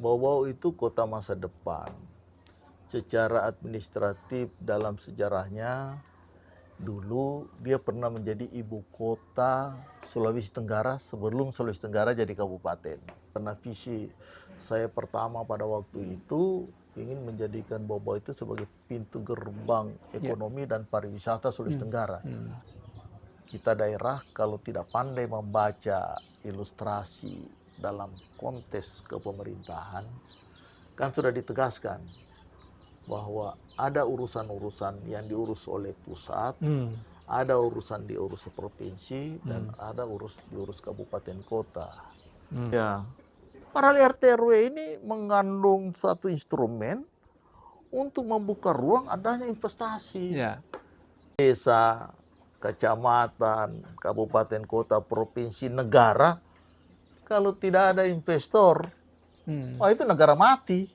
Bau-Bau itu kota masa depan. Secara administratif dalam sejarahnya, dulu dia pernah menjadi ibu kota Sulawesi Tenggara sebelum Sulawesi Tenggara jadi kabupaten. Karena visi saya pertama pada waktu itu ingin menjadikan Bau-Bau itu sebagai pintu gerbang ekonomi dan pariwisata Sulawesi Tenggara. Kita daerah kalau tidak pandai membaca ilustrasi dalam konteks kepemerintahan, kan sudah ditegaskan bahwa ada urusan-urusan yang diurus oleh pusat, ada urusan diurus provinsi, dan ada diurus kabupaten kota. Ya, padahal RT RW ini mengandung suatu instrumen untuk membuka ruang adanya investasi. Desa, kecamatan, kabupaten kota, provinsi, negara, kalau tidak ada investor, itu negara mati.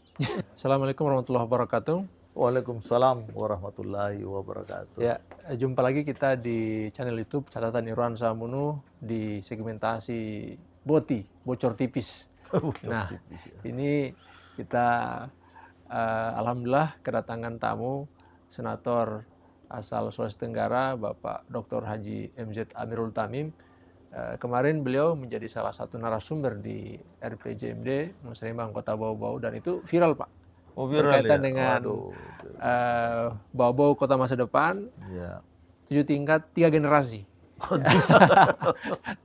Assalamualaikum warahmatullahi wabarakatuh. Waalaikumsalam warahmatullahi wabarakatuh. Ya, jumpa lagi kita di channel YouTube Catatan Irwan Samunu di segmentasi BOTI, bocor tipis. Nah, ini kita alhamdulillah kedatangan tamu senator asal Sulawesi Tenggara, Bapak Dr. Haji MZ Amirul Tamim. Kemarin beliau menjadi salah satu narasumber di RPJMD Muslimbang Kota Bau-Bau dan itu viral, Pak. Berkaitan dengan Bau-Bau Kota Masa Depan, 7 tingkat 3 generasi.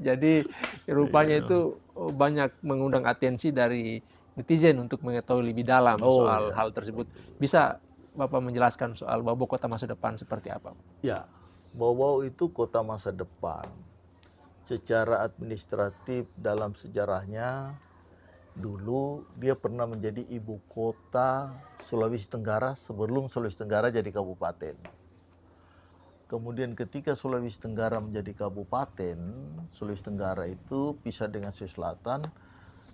Jadi rupanya itu banyak mengundang atensi dari netizen untuk mengetahui lebih dalam soal hal tersebut. Bisa Bapak menjelaskan soal Bau-Bau Kota Masa Depan seperti apa? Ya, Bau-Bau itu kota masa depan. Secara administratif dalam sejarahnya, dulu dia pernah menjadi ibu kota Sulawesi Tenggara sebelum Sulawesi Tenggara jadi kabupaten. Kemudian ketika Sulawesi Tenggara menjadi kabupaten, Sulawesi Tenggara itu pisah dengan Sulawesi Selatan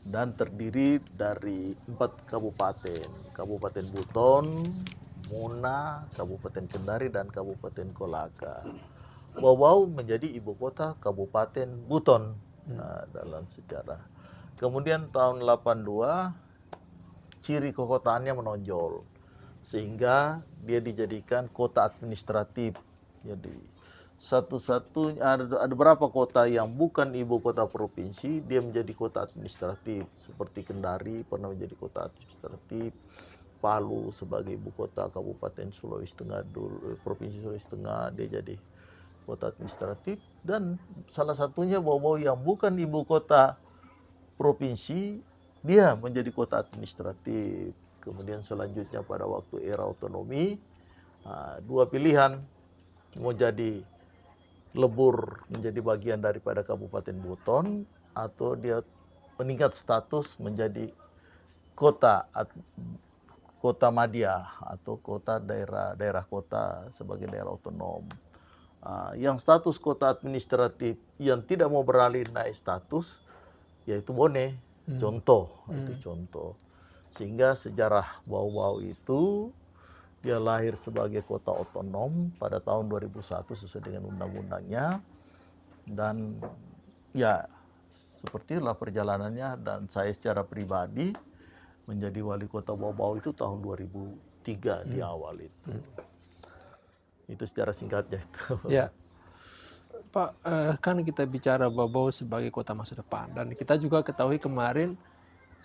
dan terdiri dari 4 kabupaten. Kabupaten Buton, Muna, Kabupaten Kendari, dan Kabupaten Kolaka. Bau-Bau menjadi ibu kota Kabupaten Buton dalam sejarah. Kemudian tahun 82 ciri kekotaannya menonjol sehingga dia dijadikan kota administratif. Jadi satu-satunya ada beberapa kota yang bukan ibu kota provinsi dia menjadi kota administratif seperti Kendari pernah menjadi kota administratif, Palu sebagai ibu kota Kabupaten Sulawesi Tengah dulu, Provinsi Sulawesi Tengah dia jadi kota administratif, dan salah satunya Bau-Bau yang bukan ibu kota provinsi dia menjadi kota administratif. Kemudian selanjutnya pada waktu era otonomi, 2 pilihan, mau jadi lebur menjadi bagian daripada Kabupaten Buton atau dia meningkat status menjadi kota madya atau kota daerah kota sebagai daerah otonom. Yang status kota administratif yang tidak mau beralih naik status yaitu Bone, contoh. Sehingga sejarah Bau-Bau itu dia lahir sebagai kota otonom pada tahun 2001 sesuai dengan undang-undangnya, dan ya seperti itulah perjalanannya. Dan saya secara pribadi menjadi wali kota Bau-Bau itu tahun 2003 di awal itu. Itu secara singkatnya itu. Ya, Pak, kan kita bicara Bau-Bau sebagai kota masa depan dan kita juga ketahui kemarin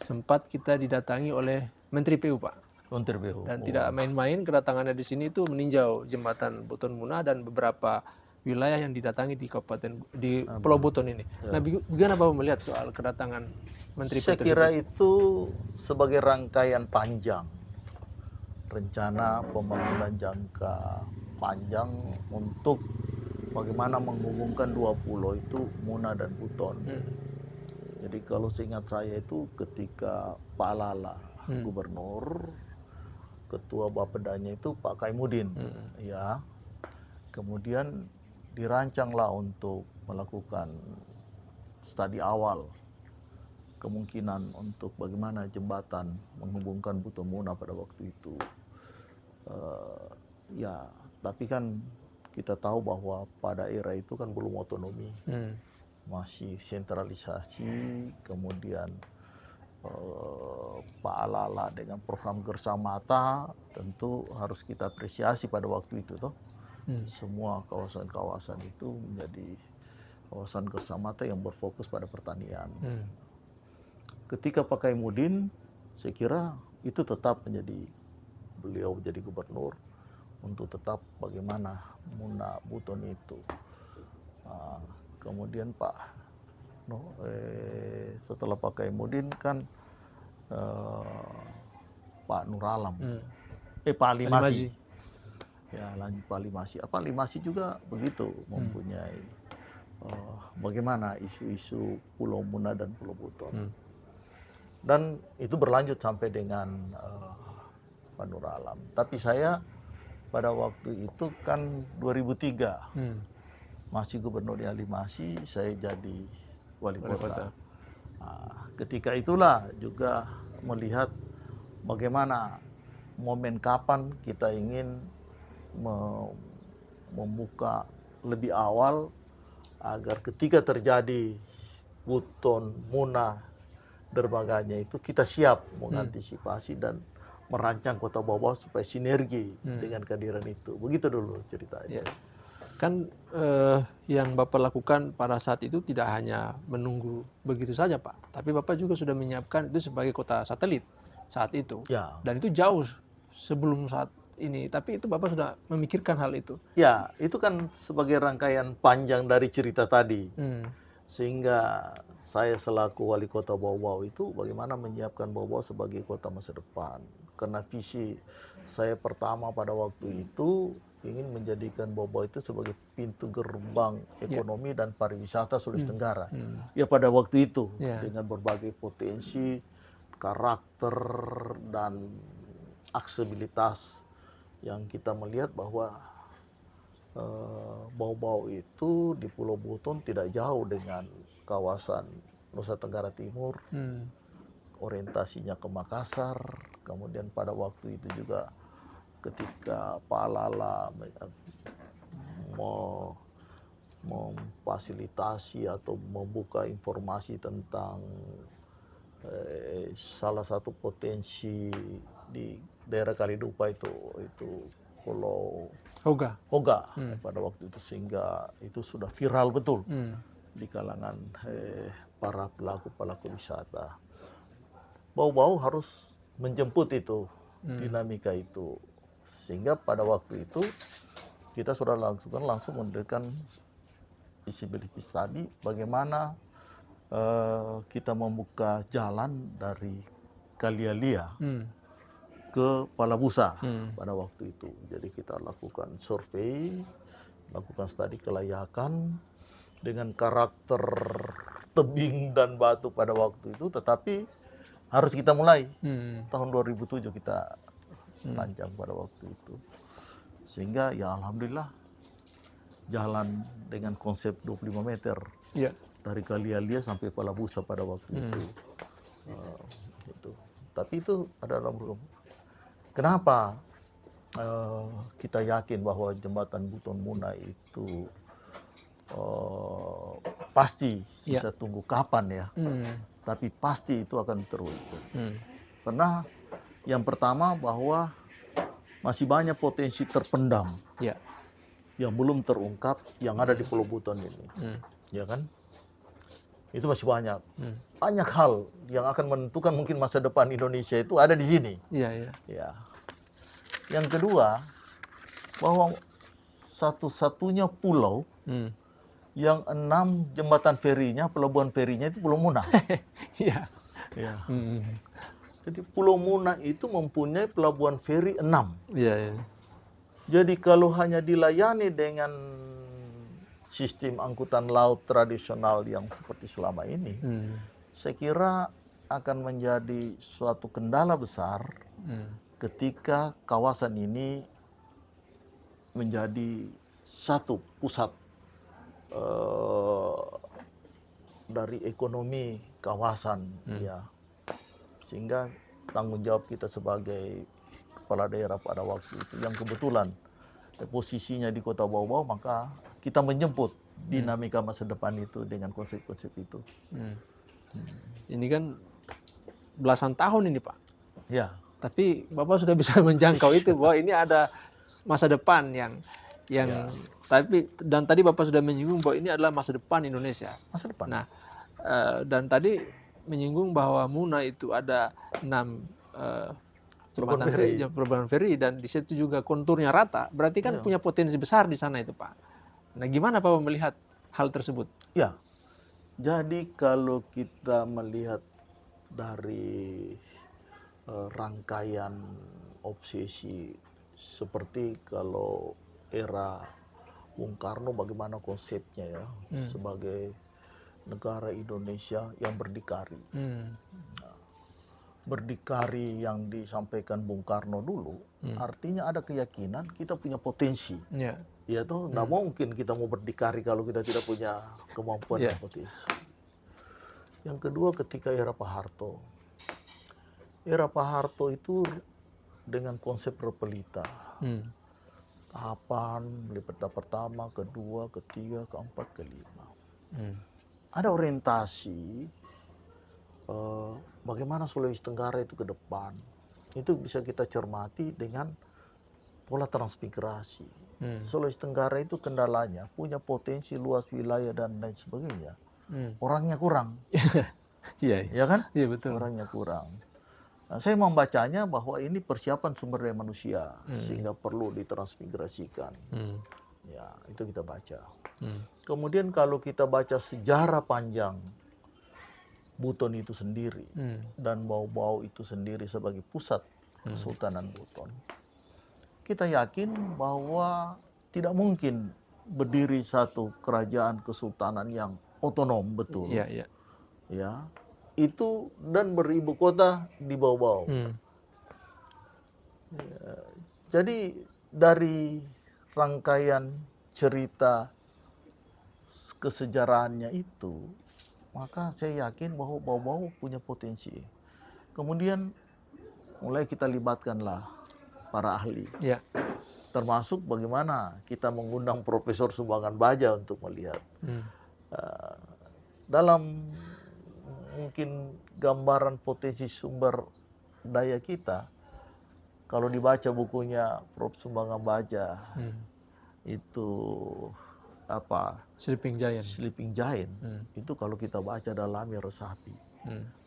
sempat kita didatangi oleh Menteri PU, Pak. Menteri PU. Dan tidak main-main kedatangannya di sini itu meninjau jembatan Buton Muna dan beberapa wilayah yang didatangi di Pulau Buton ini. Nah, bagaimana Bapak melihat soal kedatangan Menteri PU? Saya kira itu sebagai rangkaian panjang rencana pembangunan jangka panjang untuk bagaimana menghubungkan 2 pulau itu, Muna dan Buton. Jadi kalau seingat saya itu ketika Pak Lala gubernur, ketua Bapedanya itu Pak Kaimudin, ya. Kemudian dirancanglah untuk melakukan studi awal kemungkinan untuk bagaimana jembatan menghubungkan Buton Muna pada waktu itu. Ya, tapi kan kita tahu bahwa pada era itu kan belum otonomi, masih sentralisasi, kemudian Pak Alala dengan program Gersamata tentu harus kita apresiasi pada waktu itu toh. Semua kawasan-kawasan itu menjadi kawasan Gersamata yang berfokus pada pertanian. Ketika Pak Kaimuddin, saya kira itu tetap menjadi beliau jadi gubernur untuk tetap bagaimana Muna Buton itu. Kemudian setelah Pak Kaimuddin kan Pak Nur Alam, Pak Ali Masih. Ya, lanjut Pak Ali Masih. Pak Ali Masih juga begitu mempunyai bagaimana isu-isu Pulau Muna dan Pulau Buton. Dan itu berlanjut sampai dengan Pak Nur Alam. Tapi saya pada waktu itu kan 2003 masih Gubernur Ali Masih, saya jadi wali kota. Ketika itulah juga melihat bagaimana momen kapan kita ingin membuka lebih awal agar ketika terjadi Buton, Muna, dermaganya itu kita siap mengantisipasi dan merancang Kota Bau-Bau supaya sinergi dengan kehadiran itu. Begitu dulu ceritanya. Kan yang Bapak lakukan pada saat itu tidak hanya menunggu begitu saja Pak, tapi Bapak juga sudah menyiapkan itu sebagai kota satelit saat itu. Ya. Dan itu jauh sebelum saat ini, tapi itu Bapak sudah memikirkan hal itu. Ya, itu kan sebagai rangkaian panjang dari cerita tadi. Sehingga saya selaku wali kota Bau-Bau itu bagaimana menyiapkan Bau-Bau sebagai kota masa depan. Karena visi saya pertama pada waktu itu ingin menjadikan Bau-Bau itu sebagai pintu gerbang ekonomi dan pariwisata Sulawesi Tenggara. Ya pada waktu itu dengan berbagai potensi, karakter dan aksesibilitas yang kita melihat bahwa Bau-Bau itu di Pulau Buton tidak jauh dengan kawasan Nusa Tenggara Timur, orientasinya ke Makassar. Kemudian pada waktu itu juga ketika Pak Alala mau memfasilitasi atau membuka informasi tentang salah satu potensi di daerah Kalidupa itu Pulau Hoga pada waktu itu, sehingga itu sudah viral betul di kalangan para pelaku wisata. Bau-Bau harus menjemput itu dinamika itu, sehingga pada waktu itu kita sudah langsung mendirikan visibility study bagaimana kita membuka jalan dari Kalialia ke Palabusa pada waktu itu. Jadi kita lakukan survei, lakukan studi kelayakan dengan karakter tebing dan batu pada waktu itu, tetapi harus kita mulai. Tahun 2007 kita rancang pada waktu itu. Sehingga ya alhamdulillah jalan dengan konsep 25 meter. Dari Kalialia sampai Palabusa pada waktu itu. Tapi itu adalah kenapa kita yakin bahwa jembatan Buton Muna itu pasti bisa tunggu kapan ya, tapi pasti itu akan terwujud. Karena yang pertama bahwa masih banyak potensi terpendam yang belum terungkap yang ada di Pulau Buton ini, ya kan? Itu masih banyak. Banyak hal yang akan menentukan mungkin masa depan Indonesia itu ada di sini. Ya. Yang kedua, bahwa satu-satunya pulau yang 6 jembatan ferinya, pelabuhan ferinya itu Pulau Muna. Jadi Pulau Muna itu mempunyai pelabuhan feri 6. Jadi kalau hanya dilayani dengan sistem angkutan laut tradisional yang seperti selama ini, saya kira akan menjadi suatu kendala besar ketika kawasan ini menjadi satu pusat dari ekonomi kawasan, ya. Sehingga tanggung jawab kita sebagai kepala daerah pada waktu itu yang kebetulan posisinya di Kota Bau-Bau, maka kita menjemput dinamika masa depan itu dengan konsep-konsep itu. Ini kan belasan tahun ini Pak. Ya, Tapi Bapak sudah bisa menjangkau itu bahwa ini ada masa depan yang Ya. dan tadi Bapak sudah menyinggung bahwa ini adalah masa depan Indonesia. masa depan. Nah, dan tadi menyinggung bahwa Muna itu ada 6 jembatan pelabuhan feri dan di situ juga konturnya rata. Berarti kan Ya. punya potensi besar di sana itu Pak. Nah, gimana Bapak melihat hal tersebut? Ya, jadi kalau kita melihat dari rangkaian obsesi seperti kalau era Bung Karno bagaimana konsepnya ya sebagai negara Indonesia yang berdikari. Berdikari yang disampaikan Bung Karno dulu artinya ada keyakinan kita punya potensi. Ya. Ya tuh nggak mungkin kita mau berdikari kalau kita tidak punya kemampuan dan potensi. Yang kedua ketika era Pak Harto. Era Pak Harto itu dengan konsep repelita. Tahapan, Liberta pertama, kedua, ketiga, keempat, kelima. Ada orientasi bagaimana Sulawesi Tenggara itu ke depan. Itu bisa kita cermati dengan pola transmigrasi. Sulawesi Tenggara itu kendalanya punya potensi luas wilayah dan lain sebagainya. Orangnya kurang. Iya, Ya kan? iya betul. Orangnya kurang. Nah, saya membacanya bahwa ini persiapan sumber daya manusia sehingga perlu ditransmigrasikan. Ya, itu kita baca. Kemudian kalau kita baca sejarah panjang Buton itu sendiri dan Bau-Bau itu sendiri sebagai pusat Kesultanan Buton, kita yakin bahwa tidak mungkin berdiri satu kerajaan kesultanan yang otonom betul. Iya, iya. Ya, itu dan beribu kota di Bau-Bau. Ya, jadi dari rangkaian cerita kesejarahannya itu, maka saya yakin bahwa Bau-Bau punya potensi. Kemudian mulai kita libatkanlah para ahli. Ya. Termasuk bagaimana kita mengundang Profesor Sumbangan Baja untuk melihat. Dalam mungkin gambaran potensi sumber daya kita, kalau dibaca bukunya Prof. Sumbangan Baja, itu apa? Sleeping Giant. Sleeping Giant. Itu kalau kita baca dalamnya resapi.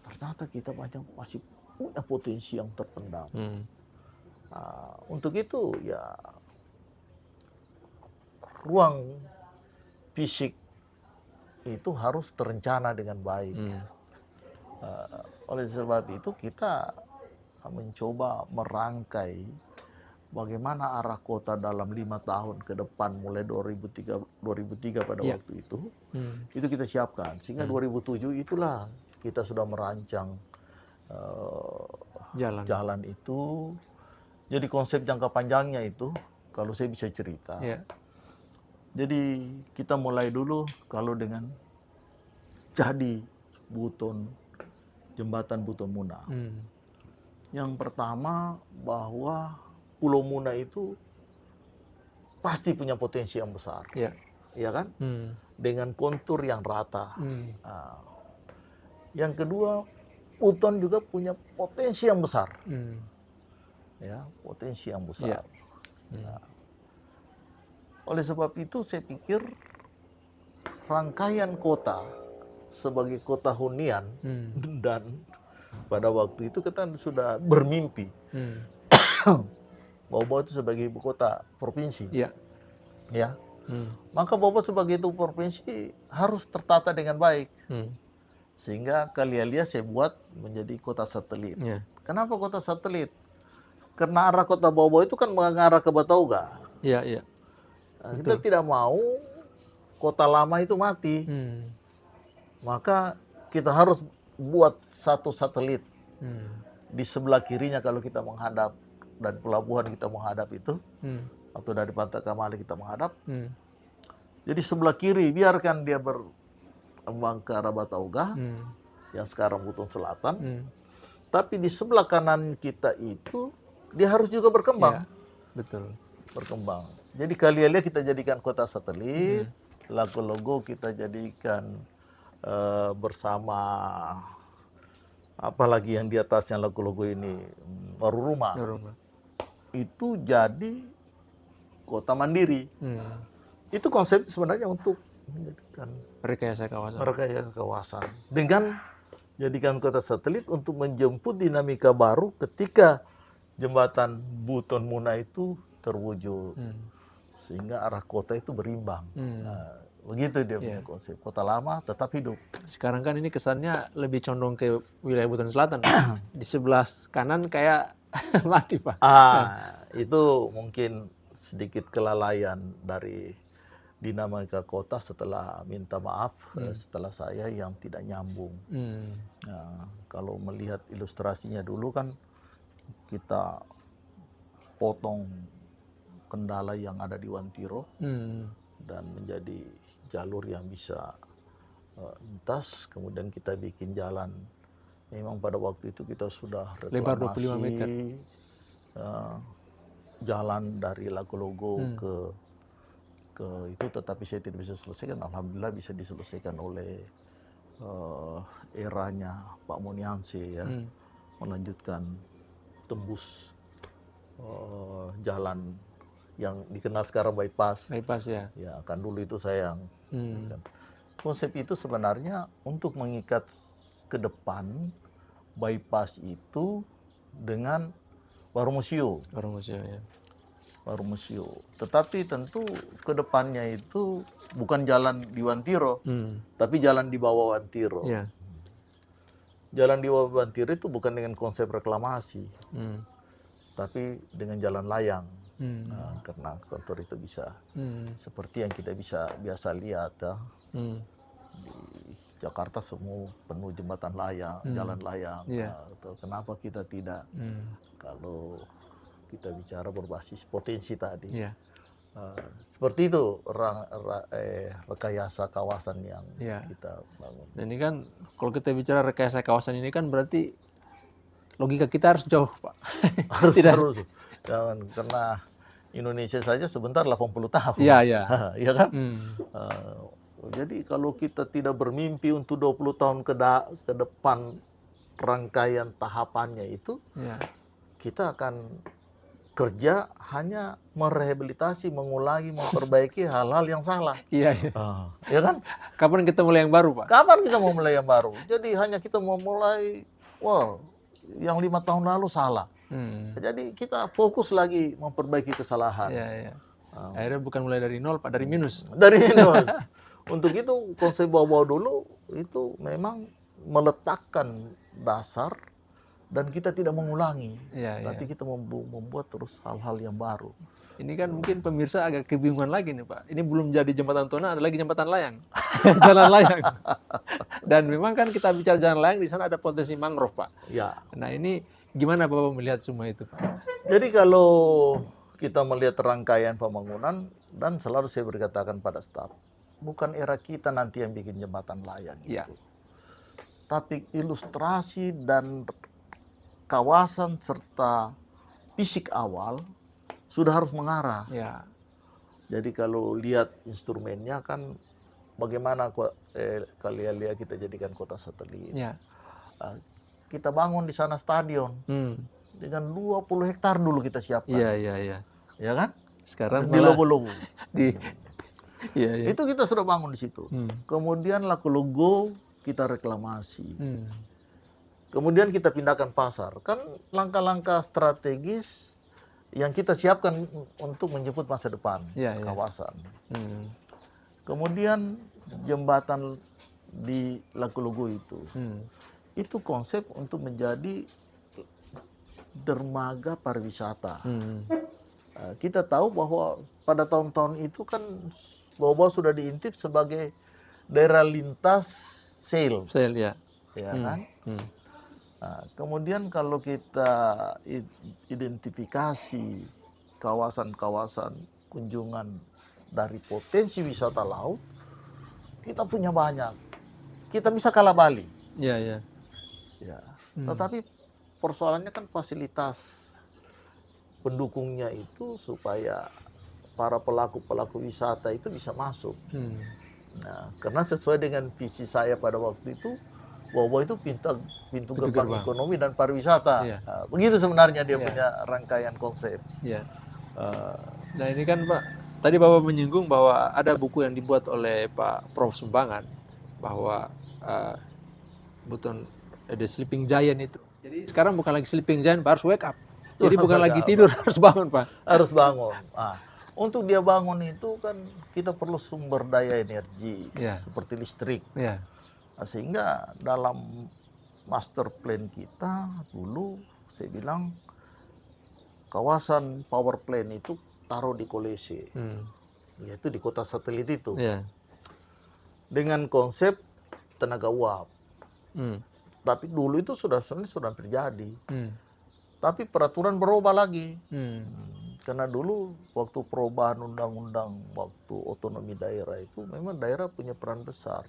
Ternyata kita masih punya potensi yang terpendam. Untuk itu ya ruang fisik itu harus terencana dengan baik. Oleh sebab itu kita mencoba merangkai bagaimana arah kota dalam 5 tahun ke depan mulai 2003 pada waktu itu. Itu kita siapkan sehingga 2007 itulah kita sudah merancang jalan itu. Jadi konsep jangka panjangnya itu kalau saya bisa cerita. Jadi kita mulai dulu kalau dengan jadi Buton, jembatan Buton Muna. Yang pertama bahwa Pulau Muna itu pasti punya potensi yang besar. Ya kan? Dengan kontur yang rata. Yang kedua, Buton juga punya potensi yang besar. Ya, potensi yang besar. Nah, oleh sebab itu saya pikir rangkaian kota sebagai kota hunian dan pada waktu itu kita sudah bermimpi Bau-Bau itu sebagai ibu kota provinsi. Ya. Maka Bau-Bau sebagai itu provinsi harus tertata dengan baik. Sehingga Kalialia saya buat menjadi kota satelit. Kenapa kota satelit? Karena arah kota Bau-Bau itu kan mengarah ke Batauga. Nah, kita tidak mau kota lama itu mati. Maka kita harus buat satu satelit. Di sebelah kirinya kalau kita menghadap dari pelabuhan kita menghadap itu. Atau dari Pantai Kamali kita menghadap. Jadi sebelah kiri biarkan dia berkembang ke arah Batauga. Yang sekarang Buton Selatan. Tapi di sebelah kanan kita itu dia harus juga berkembang. Berkembang. Jadi Kalialia kita jadikan kota satelit. Lago-Logo kita jadikan bersama apalagi yang di atasnya logo-logo ini baru rumah, Rumah. itu jadi kota mandiri. Hmm. Itu konsep sebenarnya untuk menjadikan Rekayasa kawasan. rekayasa kawasan dengan jadikan kota satelit untuk menjemput dinamika baru ketika jembatan Buton Muna itu terwujud, sehingga arah kota itu berimbang. Nah, begitu dia punya konsep kota lama tetap hidup. Sekarang kan ini kesannya lebih condong ke wilayah Buton Selatan. Di sebelah kanan kayak mati, Pak. Itu mungkin sedikit kelalaian dari dinamika kota setelah minta maaf setelah saya yang tidak nyambung. Nah, kalau melihat ilustrasinya dulu kan kita potong kendala yang ada di Wantiro dan menjadi jalur yang bisa lintas, kemudian kita bikin jalan. Memang pada waktu itu kita sudah reklamasi Lebar 25 meter. Jalan dari Lago-Logo ke itu, tetapi saya tidak bisa selesaikan. Alhamdulillah bisa diselesaikan oleh eranya Pak Monianse ya, melanjutkan tembus jalan yang dikenal sekarang bypass. Bypass ya. Ya, kan dulu itu sayang. Konsep itu sebenarnya untuk mengikat ke depan bypass itu dengan Warumusio. Warumusio ya. Warumusio. Tetapi tentu ke depannya itu bukan jalan di Wantiro, tapi jalan di bawah Wantiro. Ya. Jalan di bawah Wantiro itu bukan dengan konsep reklamasi, tapi dengan jalan layang. Nah, karena kantor itu bisa seperti yang kita biasa lihat ya. Di Jakarta semua penuh jembatan layang, jalan layang. Yeah. Nah, kenapa kita tidak? Kalau kita bicara berbasis potensi tadi, seperti itu rekayasa kawasan yang kita bangun. Dan ini kan kalau kita bicara rekayasa kawasan ini kan berarti logika kita harus jauh, Pak. Harus terus. Jangan, karena Indonesia saja sebentar 80 tahun. Iya, iya. Iya kan? Jadi kalau kita tidak bermimpi untuk 20 tahun ke depan rangkaian tahapannya itu, kita akan kerja hanya merehabilitasi, mengulangi, memperbaiki hal-hal yang salah. Iya, iya. Ya kan? Kapan kita mulai yang baru, Pak? Kapan kita mau mulai yang baru? Jadi hanya kita mau mulai, yang 5 tahun lalu salah. Jadi kita fokus lagi memperbaiki kesalahan. Iya, iya. Akhirnya bukan mulai dari nol, Pak, dari minus. Dari minus. Untuk itu konsep bawa-bawa dulu itu memang meletakkan dasar dan kita tidak mengulangi, tapi kita membuat terus hal-hal yang baru. Ini kan mungkin pemirsa agak kebingungan lagi nih, Pak. Ini belum jadi jembatan Tona, ada lagi jembatan layang. Jalan layang. Dan memang kan kita bicara jalan layang, di sana ada potensi mangrove, Pak. Ya. Nah ini gimana Bapak melihat semua itu, Pak? Jadi kalau kita melihat rangkaian pembangunan, dan selalu saya berkatakan pada staf, bukan era kita nanti yang bikin jembatan layang itu. Tapi ilustrasi dan kawasan serta fisik awal sudah harus mengarah. Jadi kalau lihat instrumennya kan bagaimana kalian lihat kita jadikan kota satelit. Kita bangun di sana stadion dengan 20 hektar dulu kita siapkan. Iya. Ya kan? Sekarang di Logo-Logo. Itu kita sudah bangun di situ. Kemudian Lago-Logo kita reklamasi. Kemudian kita pindahkan pasar. Kan langkah-langkah strategis yang kita siapkan untuk menjemput masa depan kawasan. Kemudian jembatan di Lago-Logo itu konsep untuk menjadi dermaga pariwisata. Kita tahu bahwa pada tahun-tahun itu kan Bawa-Bawa sudah diintip sebagai daerah lintas sail. Ya kan? Nah, kemudian kalau kita identifikasi kawasan-kawasan kunjungan dari potensi wisata laut, kita punya banyak. Kita bisa kalah Bali. Ya. Tetapi persoalannya kan fasilitas pendukungnya itu supaya para pelaku-pelaku wisata itu bisa masuk. Nah, karena sesuai dengan visi saya pada waktu itu, Bau-bau itu pintu Pintu gerbang gerbang. ekonomi dan pariwisata. Iya. Begitu sebenarnya dia Iya. punya rangkaian konsep. Iya. Eh, Nah ini kan Pak, tadi Bapak menyinggung bahwa ada buku yang dibuat oleh Pak Prof. Sumbangan bahwa uh, Buton The Sleeping Giant itu. Jadi sekarang bukan lagi sleeping giant, Pak, harus wake up. Jadi bukan lagi tidur, harus bangun, Pak. harus bangun. Untuk dia bangun itu kan kita perlu sumber daya energi Iya. seperti listrik. Iya. Sehingga dalam master plan kita dulu saya bilang kawasan power plant itu taruh di Kolese, yaitu di kota satelit itu, Iya. dengan konsep tenaga uap. Tapi dulu itu sudah terjadi. Tapi peraturan berubah lagi. Karena dulu waktu perubahan undang-undang waktu otonomi daerah itu memang daerah punya peran besar.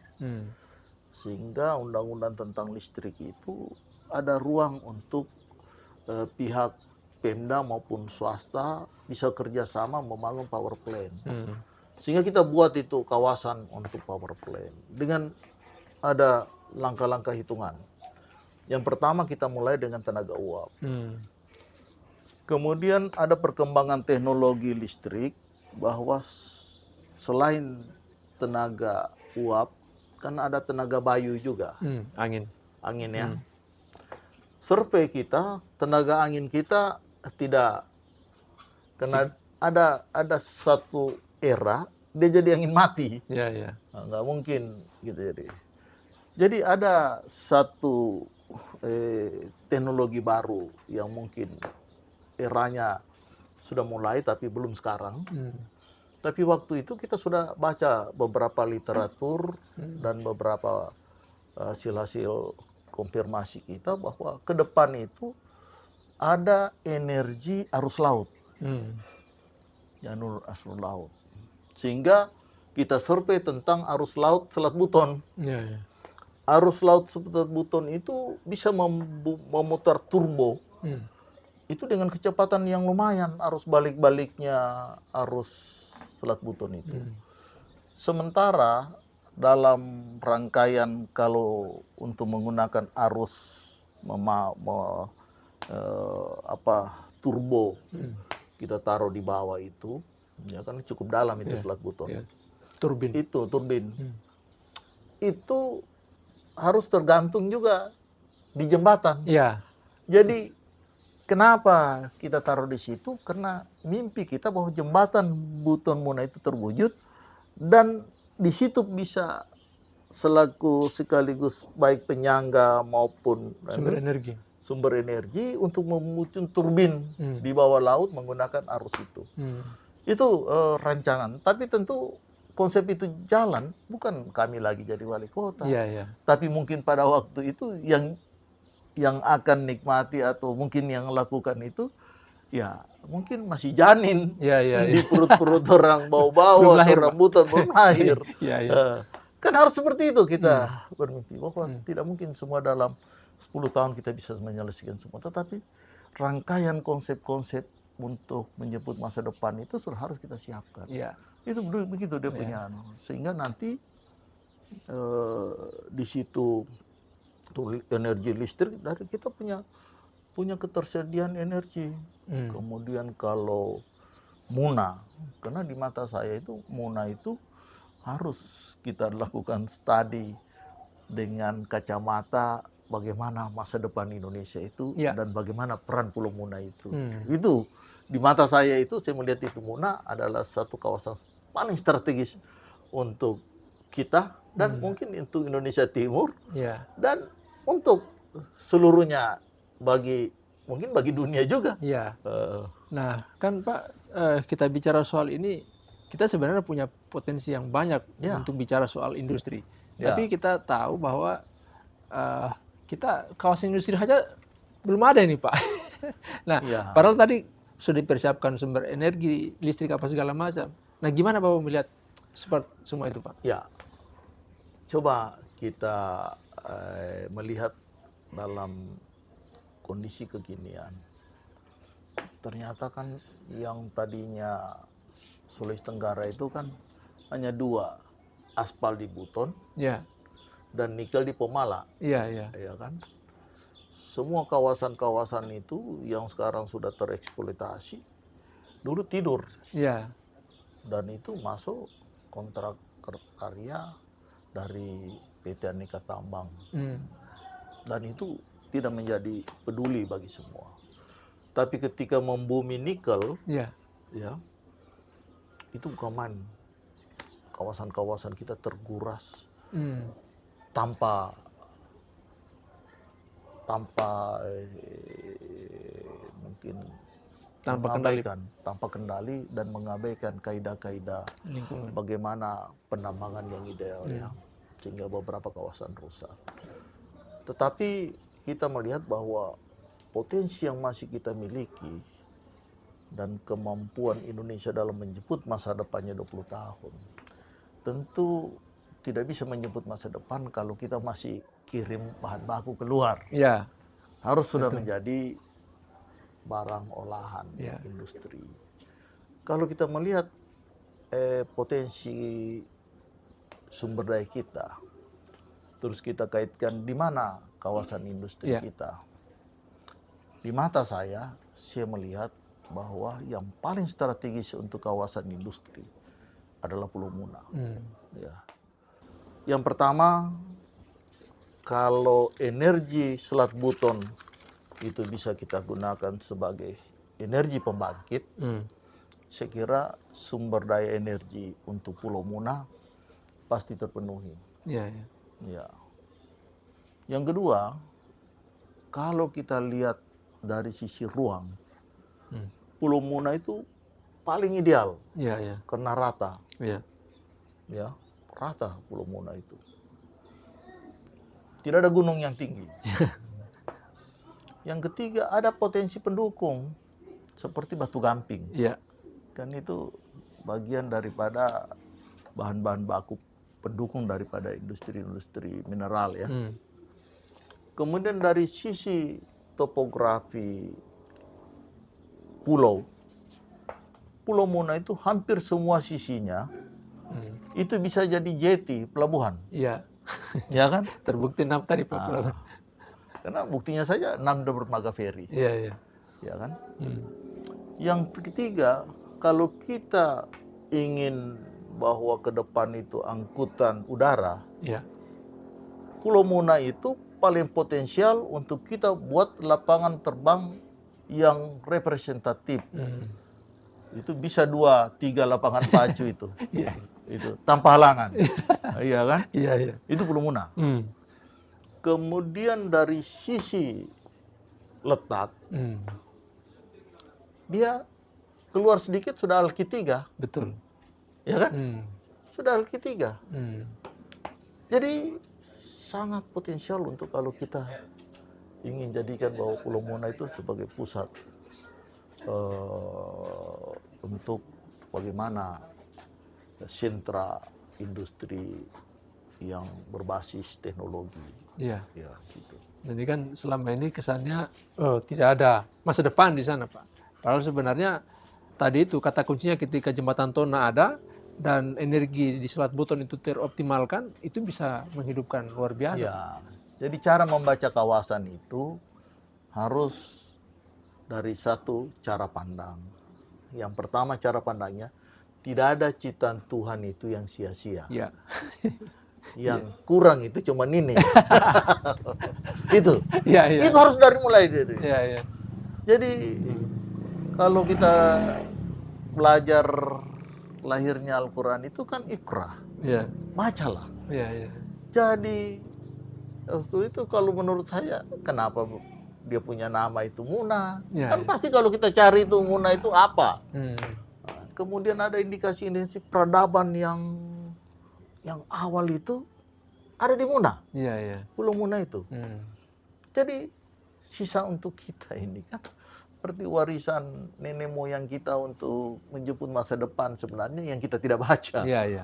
Sehingga undang-undang tentang listrik itu ada ruang untuk pihak Pemda maupun swasta bisa kerjasama membangun power plant. Sehingga kita buat itu kawasan untuk power plant dengan ada langkah-langkah hitungan. Yang pertama kita mulai dengan tenaga uap. Kemudian ada perkembangan teknologi listrik bahwa selain tenaga uap kan ada tenaga bayu juga. Angin ya. Survei kita, tenaga angin kita tidak, karena ada satu era dia jadi angin mati. Iya. Nggak mungkin gitu jadi. Jadi ada satu teknologi baru yang mungkin eranya sudah mulai tapi belum sekarang. Tapi waktu itu kita sudah baca beberapa literatur dan beberapa hasil-hasil konfirmasi kita bahwa ke depan itu ada energi arus laut. Arus laut. Sehingga kita survei tentang arus laut Selat Buton. Arus laut Selat Buton itu bisa memutar turbo. Itu dengan kecepatan yang lumayan arus balik-baliknya arus Selat Buton itu. Sementara dalam rangkaian kalau untuk menggunakan arus turbo kita taruh di bawah itu, ya kan cukup dalam itu Selat Buton. Turbin. Itu turbin. Itu harus tergantung juga di jembatan. Jadi kenapa kita taruh di situ? Karena mimpi kita bahwa jembatan Buton Muna itu terwujud dan di situ bisa selaku sekaligus baik penyangga maupun sumber energi untuk membuat turbin di bawah laut menggunakan arus itu. Itu rancangan. Tapi tentu konsep itu jalan bukan kami lagi jadi wali kota. Tapi mungkin pada waktu itu yang akan nikmati atau mungkin yang lakukan itu ya mungkin masih janin di perut-perut orang bau-bau atau rambutan belum lahir. Kan harus seperti itu kita bermimpi bahwa tidak mungkin semua dalam 10 tahun kita bisa menyelesaikan semua, tetapi rangkaian konsep-konsep untuk menyebut masa depan itu sudah harus kita siapkan. Itu begitu dia punya sehingga nanti di situ energi listrik dari kita punya ketersediaan energi. Kemudian kalau Muna, karena di mata saya itu Muna itu harus kita lakukan studi dengan kacamata bagaimana masa depan Indonesia itu dan bagaimana peran Pulau Muna itu. Itu di mata saya itu saya melihat itu Muna adalah satu kawasan paling strategis untuk kita dan mungkin untuk Indonesia Timur dan untuk seluruhnya mungkin bagi dunia juga. Nah, kan Pak, kita bicara soal ini, kita sebenarnya punya potensi yang banyak untuk bicara soal industri. Tapi kita tahu bahwa kita kawasan industri saja belum ada ini, Pak. Nah, padahal tadi sudah dipersiapkan sumber energi, listrik apa segala macam. Nah, gimana Bapak melihat seperti semua itu, Pak? Coba kita melihat dalam kondisi kekinian. Ternyata kan yang tadinya Sulawesi Tenggara itu kan hanya 2, aspal di Buton dan nikel di Pemala, Iya, iya. ya kan? Semua kawasan-kawasan itu yang sekarang sudah tereksploitasi, dulu tidur Iya. dan itu masuk kontrak karya dari PT Aneka Tambang dan itu tidak menjadi peduli bagi semua. Tapi ketika membumi nikel, Iya. ya itu bukan main. Kawasan-kawasan kita terguras tanpa mungkin Tanpa kendali tanpa kendali dan mengabaikan kaidah-kaidah lingkungan. bagaimana penambangan yang ideal, ya, sehingga beberapa kawasan rusak. Tetapi kita melihat bahwa potensi yang masih kita miliki dan kemampuan Indonesia dalam menjemput masa depannya 20 tahun, tentu tidak bisa menjemput masa depan kalau kita masih kirim bahan baku keluar. Iya. Harus sudah menjadi barang olahan industri. Kalau kita melihat potensi sumber daya kita, terus kita kaitkan di mana kawasan industri kita. Di mata saya melihat bahwa yang paling strategis untuk kawasan industri adalah Pulau Muna. Ya. Yang pertama, kalau energi Selat Buton itu bisa kita gunakan sebagai energi pembangkit, saya kira sumber daya energi untuk Pulau Muna pasti terpenuhi. Iya, iya. Ya. Yang kedua, kalau kita lihat dari sisi ruang, Pulau Muna itu paling ideal. Iya, iya. Karena rata. Iya. Ya, rata Pulau Muna itu. Tidak ada gunung yang tinggi. Yang ketiga, ada potensi pendukung seperti batu gamping. Iya. Kan itu bagian daripada bahan-bahan baku pendukung daripada industri-industri mineral, ya. Kemudian dari sisi topografi Pulau Muna itu hampir semua sisinya itu bisa jadi jeti, pelabuhan. Iya. Ya kan? Terbukti 6 tadi Pak. Karena buktinya saja 6 dermaga feri. Iya, iya. Ya kan? Yang ketiga, kalau kita ingin bahwa ke depan itu angkutan udara, Pulau Muna itu paling potensial untuk kita buat lapangan terbang yang representatif. Itu bisa 2-3 lapangan pacu itu. Itu tanpa halangan. Iya kan? Iya, iya. Itu Pulau Muna. Kemudian dari sisi letak, dia keluar sedikit sudah Alki-3. Betul. Ya kan? Sudah Alki-3. Jadi sangat potensial untuk kalau kita ingin jadikan bahwa Pulau Muna itu sebagai pusat untuk bagaimana sentra industri yang berbasis teknologi. Iya. Ya, gitu. Jadi kan selama ini kesannya tidak ada masa depan di sana, Pak. Padahal sebenarnya tadi itu kata kuncinya ketika jembatan Tona ada dan energi di Selat Buton itu teroptimalkan, itu bisa menghidupkan luar biasa. Ya. Jadi cara membaca kawasan itu harus dari satu cara pandang. Yang pertama cara pandangnya, tidak ada ciptaan Tuhan itu yang sia-sia. Iya. Yang kurang itu cuma ini. Itu. Iya, iya. Itu harus dari mulai dari. Iya, iya. Jadi kalau kita belajar lahirnya Al-Quran itu kan ikrah. Iya. Bacalah. Iya, iya. Jadi itu kalau menurut saya kenapa dia punya nama itu Muna? Ya, Kan ya. pasti kalau kita cari itu Muna itu apa? Hmm. Kemudian ada indikasi-indikasi peradaban yang awal itu ada di Muna, Iya, iya. Pulau Muna itu. Hmm. Jadi sisa untuk kita ini kan seperti warisan nenek moyang kita untuk menjemput masa depan sebenarnya yang kita tidak baca. Iya, iya.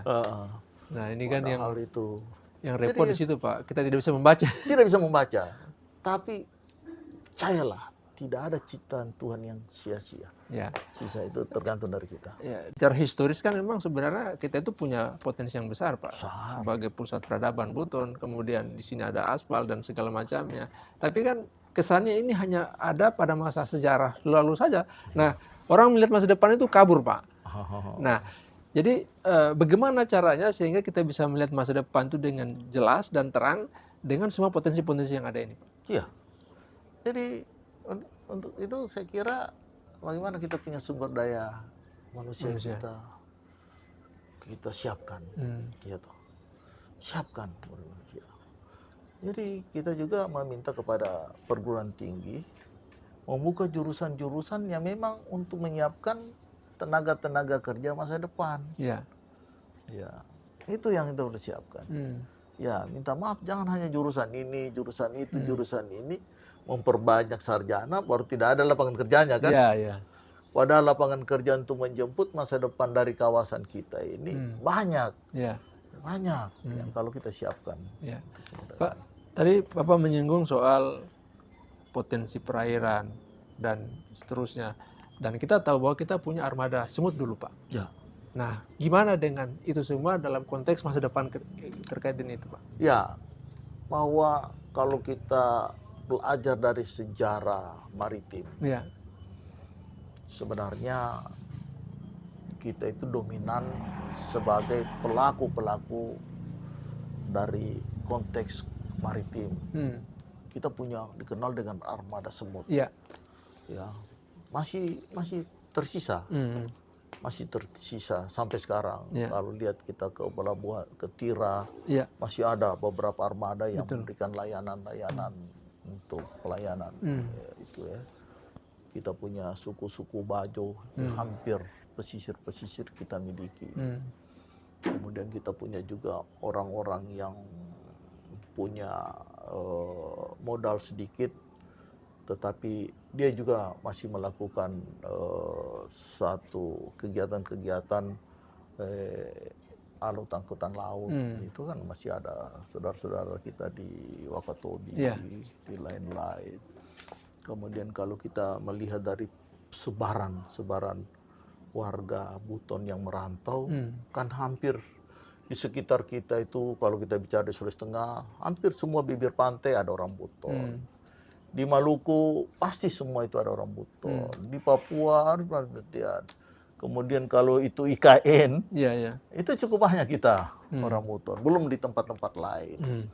Nah, ini kan Padahal itu yang repot di situ, Pak. Kita tidak bisa membaca. tidak bisa membaca. Tapi percayalah, tidak ada ciptaan Tuhan yang sia-sia. Ya. Sisa itu tergantung dari kita. Ya, secara historis kan memang sebenarnya kita itu punya potensi yang besar, Pak. Besar. Sebagai pusat peradaban Buton, kemudian di sini ada aspal dan segala macamnya. Tapi kan kesannya ini hanya ada pada masa sejarah lalu saja. Nah, orang melihat masa depan itu kabur, Pak. Nah, jadi bagaimana caranya sehingga kita bisa melihat masa depan itu dengan jelas dan terang dengan semua potensi-potensi yang ada ini, Pak? Iya. Jadi untuk itu saya kira bagaimana kita punya sumber daya manusia. kita siapkan, gitu. Siapkan manusia. Jadi kita juga meminta kepada perguruan tinggi membuka jurusan-jurusan yang memang untuk menyiapkan tenaga-tenaga kerja masa depan. Ya. Ya, itu yang kita harus siapkan. Ya, minta maaf, jangan hanya jurusan ini, jurusan itu, jurusan ini memperbanyak sarjana, baru tidak ada lapangan kerjanya kan? Iya. Padahal lapangan kerja untuk menjemput masa depan dari kawasan kita ini banyak, banyak yang kalau kita siapkan. Ya. Pak, tadi Bapak menyinggung soal potensi perairan dan seterusnya, dan kita tahu bahwa kita punya armada semut dulu, Pak. Ya. Nah, gimana dengan itu semua dalam konteks masa depan terkait dengan itu, Pak? Ya, bahwa kalau kita belajar dari sejarah maritim, ya, sebenarnya kita itu dominan sebagai pelaku-pelaku dari konteks maritim. Kita punya dikenal dengan armada semut. Ya, masih tersisa. Masih tersisa sampai sekarang. Kalau lihat kita ke pelabuhan, ke Tira, masih ada beberapa armada yang memberikan layanan-layanan untuk pelayanan. Itu ya. Kita punya suku-suku Bajo, hampir pesisir-pesisir kita miliki. Kemudian kita punya juga orang-orang yang punya modal sedikit, tetapi dia juga masih melakukan satu kegiatan-kegiatan angkutan laut. Itu kan masih ada saudara-saudara kita di Wakatobi, di lain-lain. Kemudian kalau kita melihat dari sebaran warga Buton yang merantau, kan hampir di sekitar kita itu, kalau kita bicara di Sulawesi Tengah, hampir semua bibir pantai ada orang Buton. Di Maluku pasti semua itu ada orang Buton. Di Papua harus ada. Kemudian kalau itu IKN, itu cukup banyak kita orang Buton. Belum di tempat-tempat lain.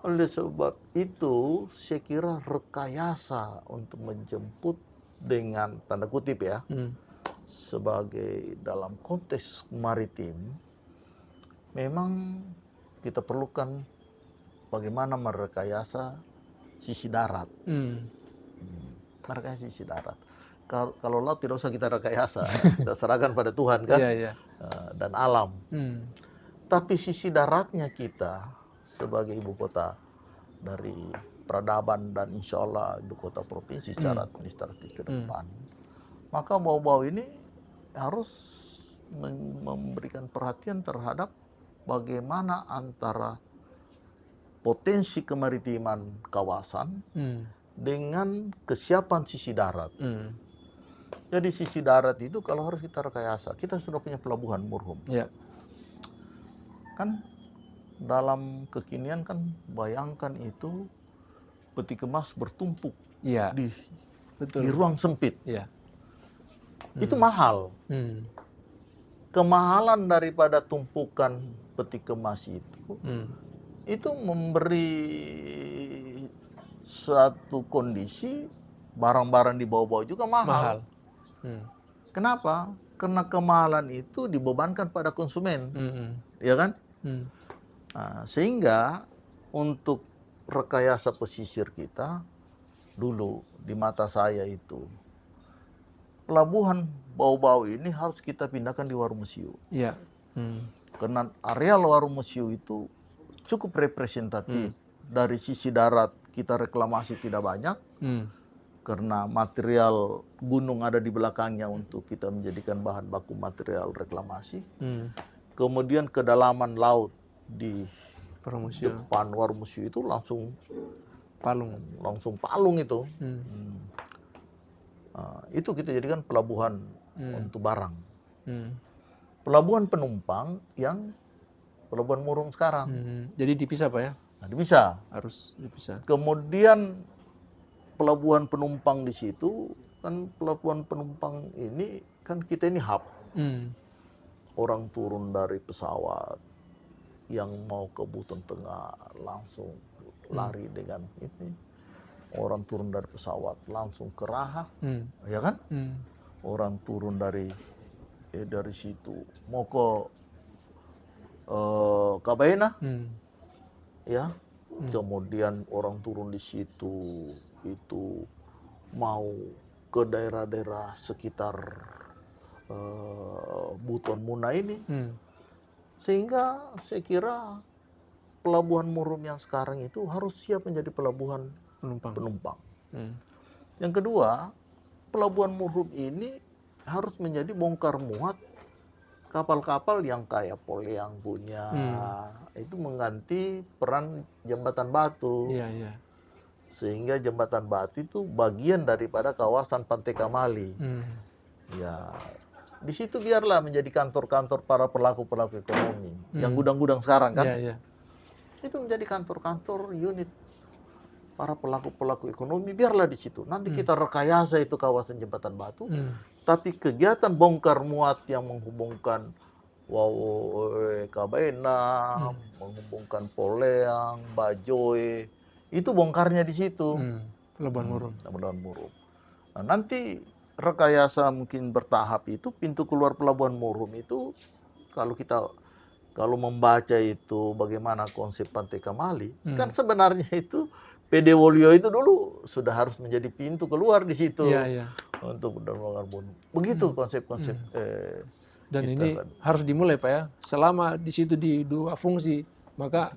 Oleh sebab itu, saya kira rekayasa untuk menjemput dengan tanda kutip ya, sebagai dalam konteks maritim, memang kita perlukan bagaimana merekayasa sisi darat. Merekayasa sisi darat. Kalau laut tidak usah kita rekayasa, kita serahkan pada Tuhan kan, dan alam. Tapi sisi daratnya kita sebagai ibu kota dari peradaban dan insya Allah ibu kota provinsi secara administratif ke depan, maka bau-bau ini harus memberikan perhatian terhadap bagaimana antara potensi kemaritiman kawasan dengan kesiapan sisi darat. Jadi sisi darat itu kalau harus kita rekayasa, kita sudah punya pelabuhan Murhum. Kan dalam kekinian kan bayangkan itu peti kemas bertumpuk di ruang sempit. Itu mahal. Kemahalan daripada tumpukan peti kemas itu memberi suatu kondisi barang-barang di bawah-bawah juga mahal. Kenapa? Karena kemahalan itu dibebankan pada konsumen, ya kan? Nah, sehingga untuk rekayasa pesisir kita dulu di mata saya itu pelabuhan bau-bau ini harus kita pindahkan di Warumesiu. Karena areal Warumesiu itu cukup representatif. Dari sisi darat kita reklamasi tidak banyak, karena material gunung ada di belakangnya untuk kita menjadikan bahan baku material reklamasi. Kemudian kedalaman laut di depan Warumesiu itu langsung palung itu. Itu kita jadikan pelabuhan untuk barang. Hmm. Pelabuhan penumpang yang Pelabuhan Murum sekarang. Jadi dipisah Pak ya? Nah, bisa. Harus dipisah. Kemudian pelabuhan penumpang di situ, kan pelabuhan penumpang ini, kan kita ini hub. Orang turun dari pesawat yang mau ke Buton Tengah langsung lari dengan ini. Orang turun dari pesawat langsung ke Raha, ya kan? Orang turun dari situ mau ke Kabaena, ya. Kemudian orang turun di situ itu mau ke daerah-daerah sekitar Buton Muna ini, sehingga saya kira Pelabuhan Murum yang sekarang itu harus siap menjadi pelabuhan penumpang. Yang kedua, Pelabuhan Murum ini harus menjadi bongkar muat kapal-kapal yang kayak Poleang punya, itu mengganti peran jembatan batu. Sehingga jembatan batu itu bagian daripada kawasan Pantai Kamali. Ya, di situ biarlah menjadi kantor-kantor para pelaku-pelaku ekonomi, yang gudang-gudang sekarang kan. Itu menjadi kantor-kantor unit para pelaku-pelaku ekonomi, biarlah di situ. Nanti kita rekayasa itu kawasan jembatan batu. Tapi kegiatan bongkar muat yang menghubungkan Kabaena, menghubungkan Poleang, Bajoe, itu bongkarnya di situ. Pelabuhan Murum. Nah, nanti rekayasa mungkin bertahap itu, pintu keluar Pelabuhan Murum itu, kalau membaca itu bagaimana konsep Pantai Kamali, kan sebenarnya itu PD Wolio itu dulu sudah harus menjadi pintu keluar di situ untuk Pelabuhan Murum. Begitu konsep-konsep. Dan ini harus dimulai Pak ya. Selama di situ di dua fungsi, maka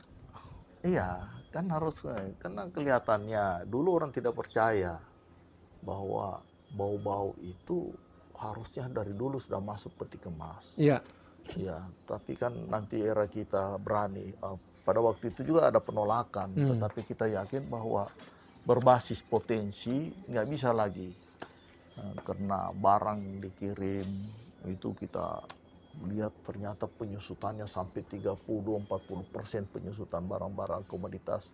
iya, kan harus, karena kelihatannya dulu orang tidak percaya bahwa bau-bau itu harusnya dari dulu sudah masuk peti kemas. Ya, tapi kan nanti era kita berani. Pada waktu itu juga ada penolakan, tetapi kita yakin bahwa berbasis potensi nggak bisa lagi. Karena barang dikirim, itu kita lihat ternyata penyusutannya sampai 30-40% penyusutan barang-barang komoditas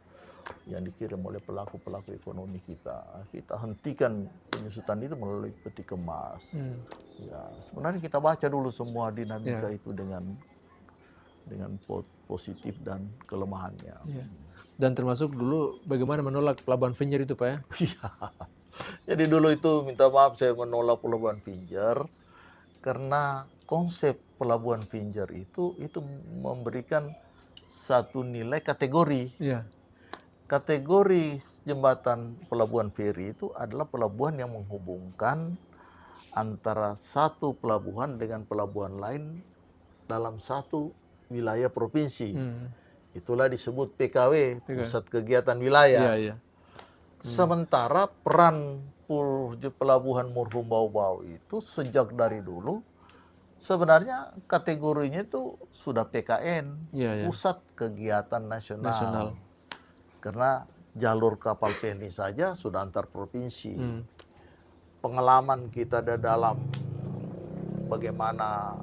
yang dikirim oleh pelaku-pelaku ekonomi kita. Kita hentikan penyusutan itu melalui peti kemas. Ya, sebenarnya kita baca dulu semua dinamika itu dengan positif dan kelemahannya. Dan termasuk dulu bagaimana menolak Pelabuhan Venjer itu Pak ya? Jadi dulu itu minta maaf saya menolak Pelabuhan Venjer karena konsep Pelabuhan Venjer itu memberikan satu nilai kategori. Kategori jembatan pelabuhan feri itu adalah pelabuhan yang menghubungkan antara satu pelabuhan dengan pelabuhan lain dalam satu wilayah provinsi. Itulah disebut PKW, Pusat Kegiatan Wilayah. Sementara peran Pelabuhan Murum Bau-Bau itu sejak dari dulu sebenarnya kategorinya itu sudah PKN, Pusat Kegiatan Nasional. Karena jalur kapal feri saja sudah antar provinsi. Pengalaman kita dalam bagaimana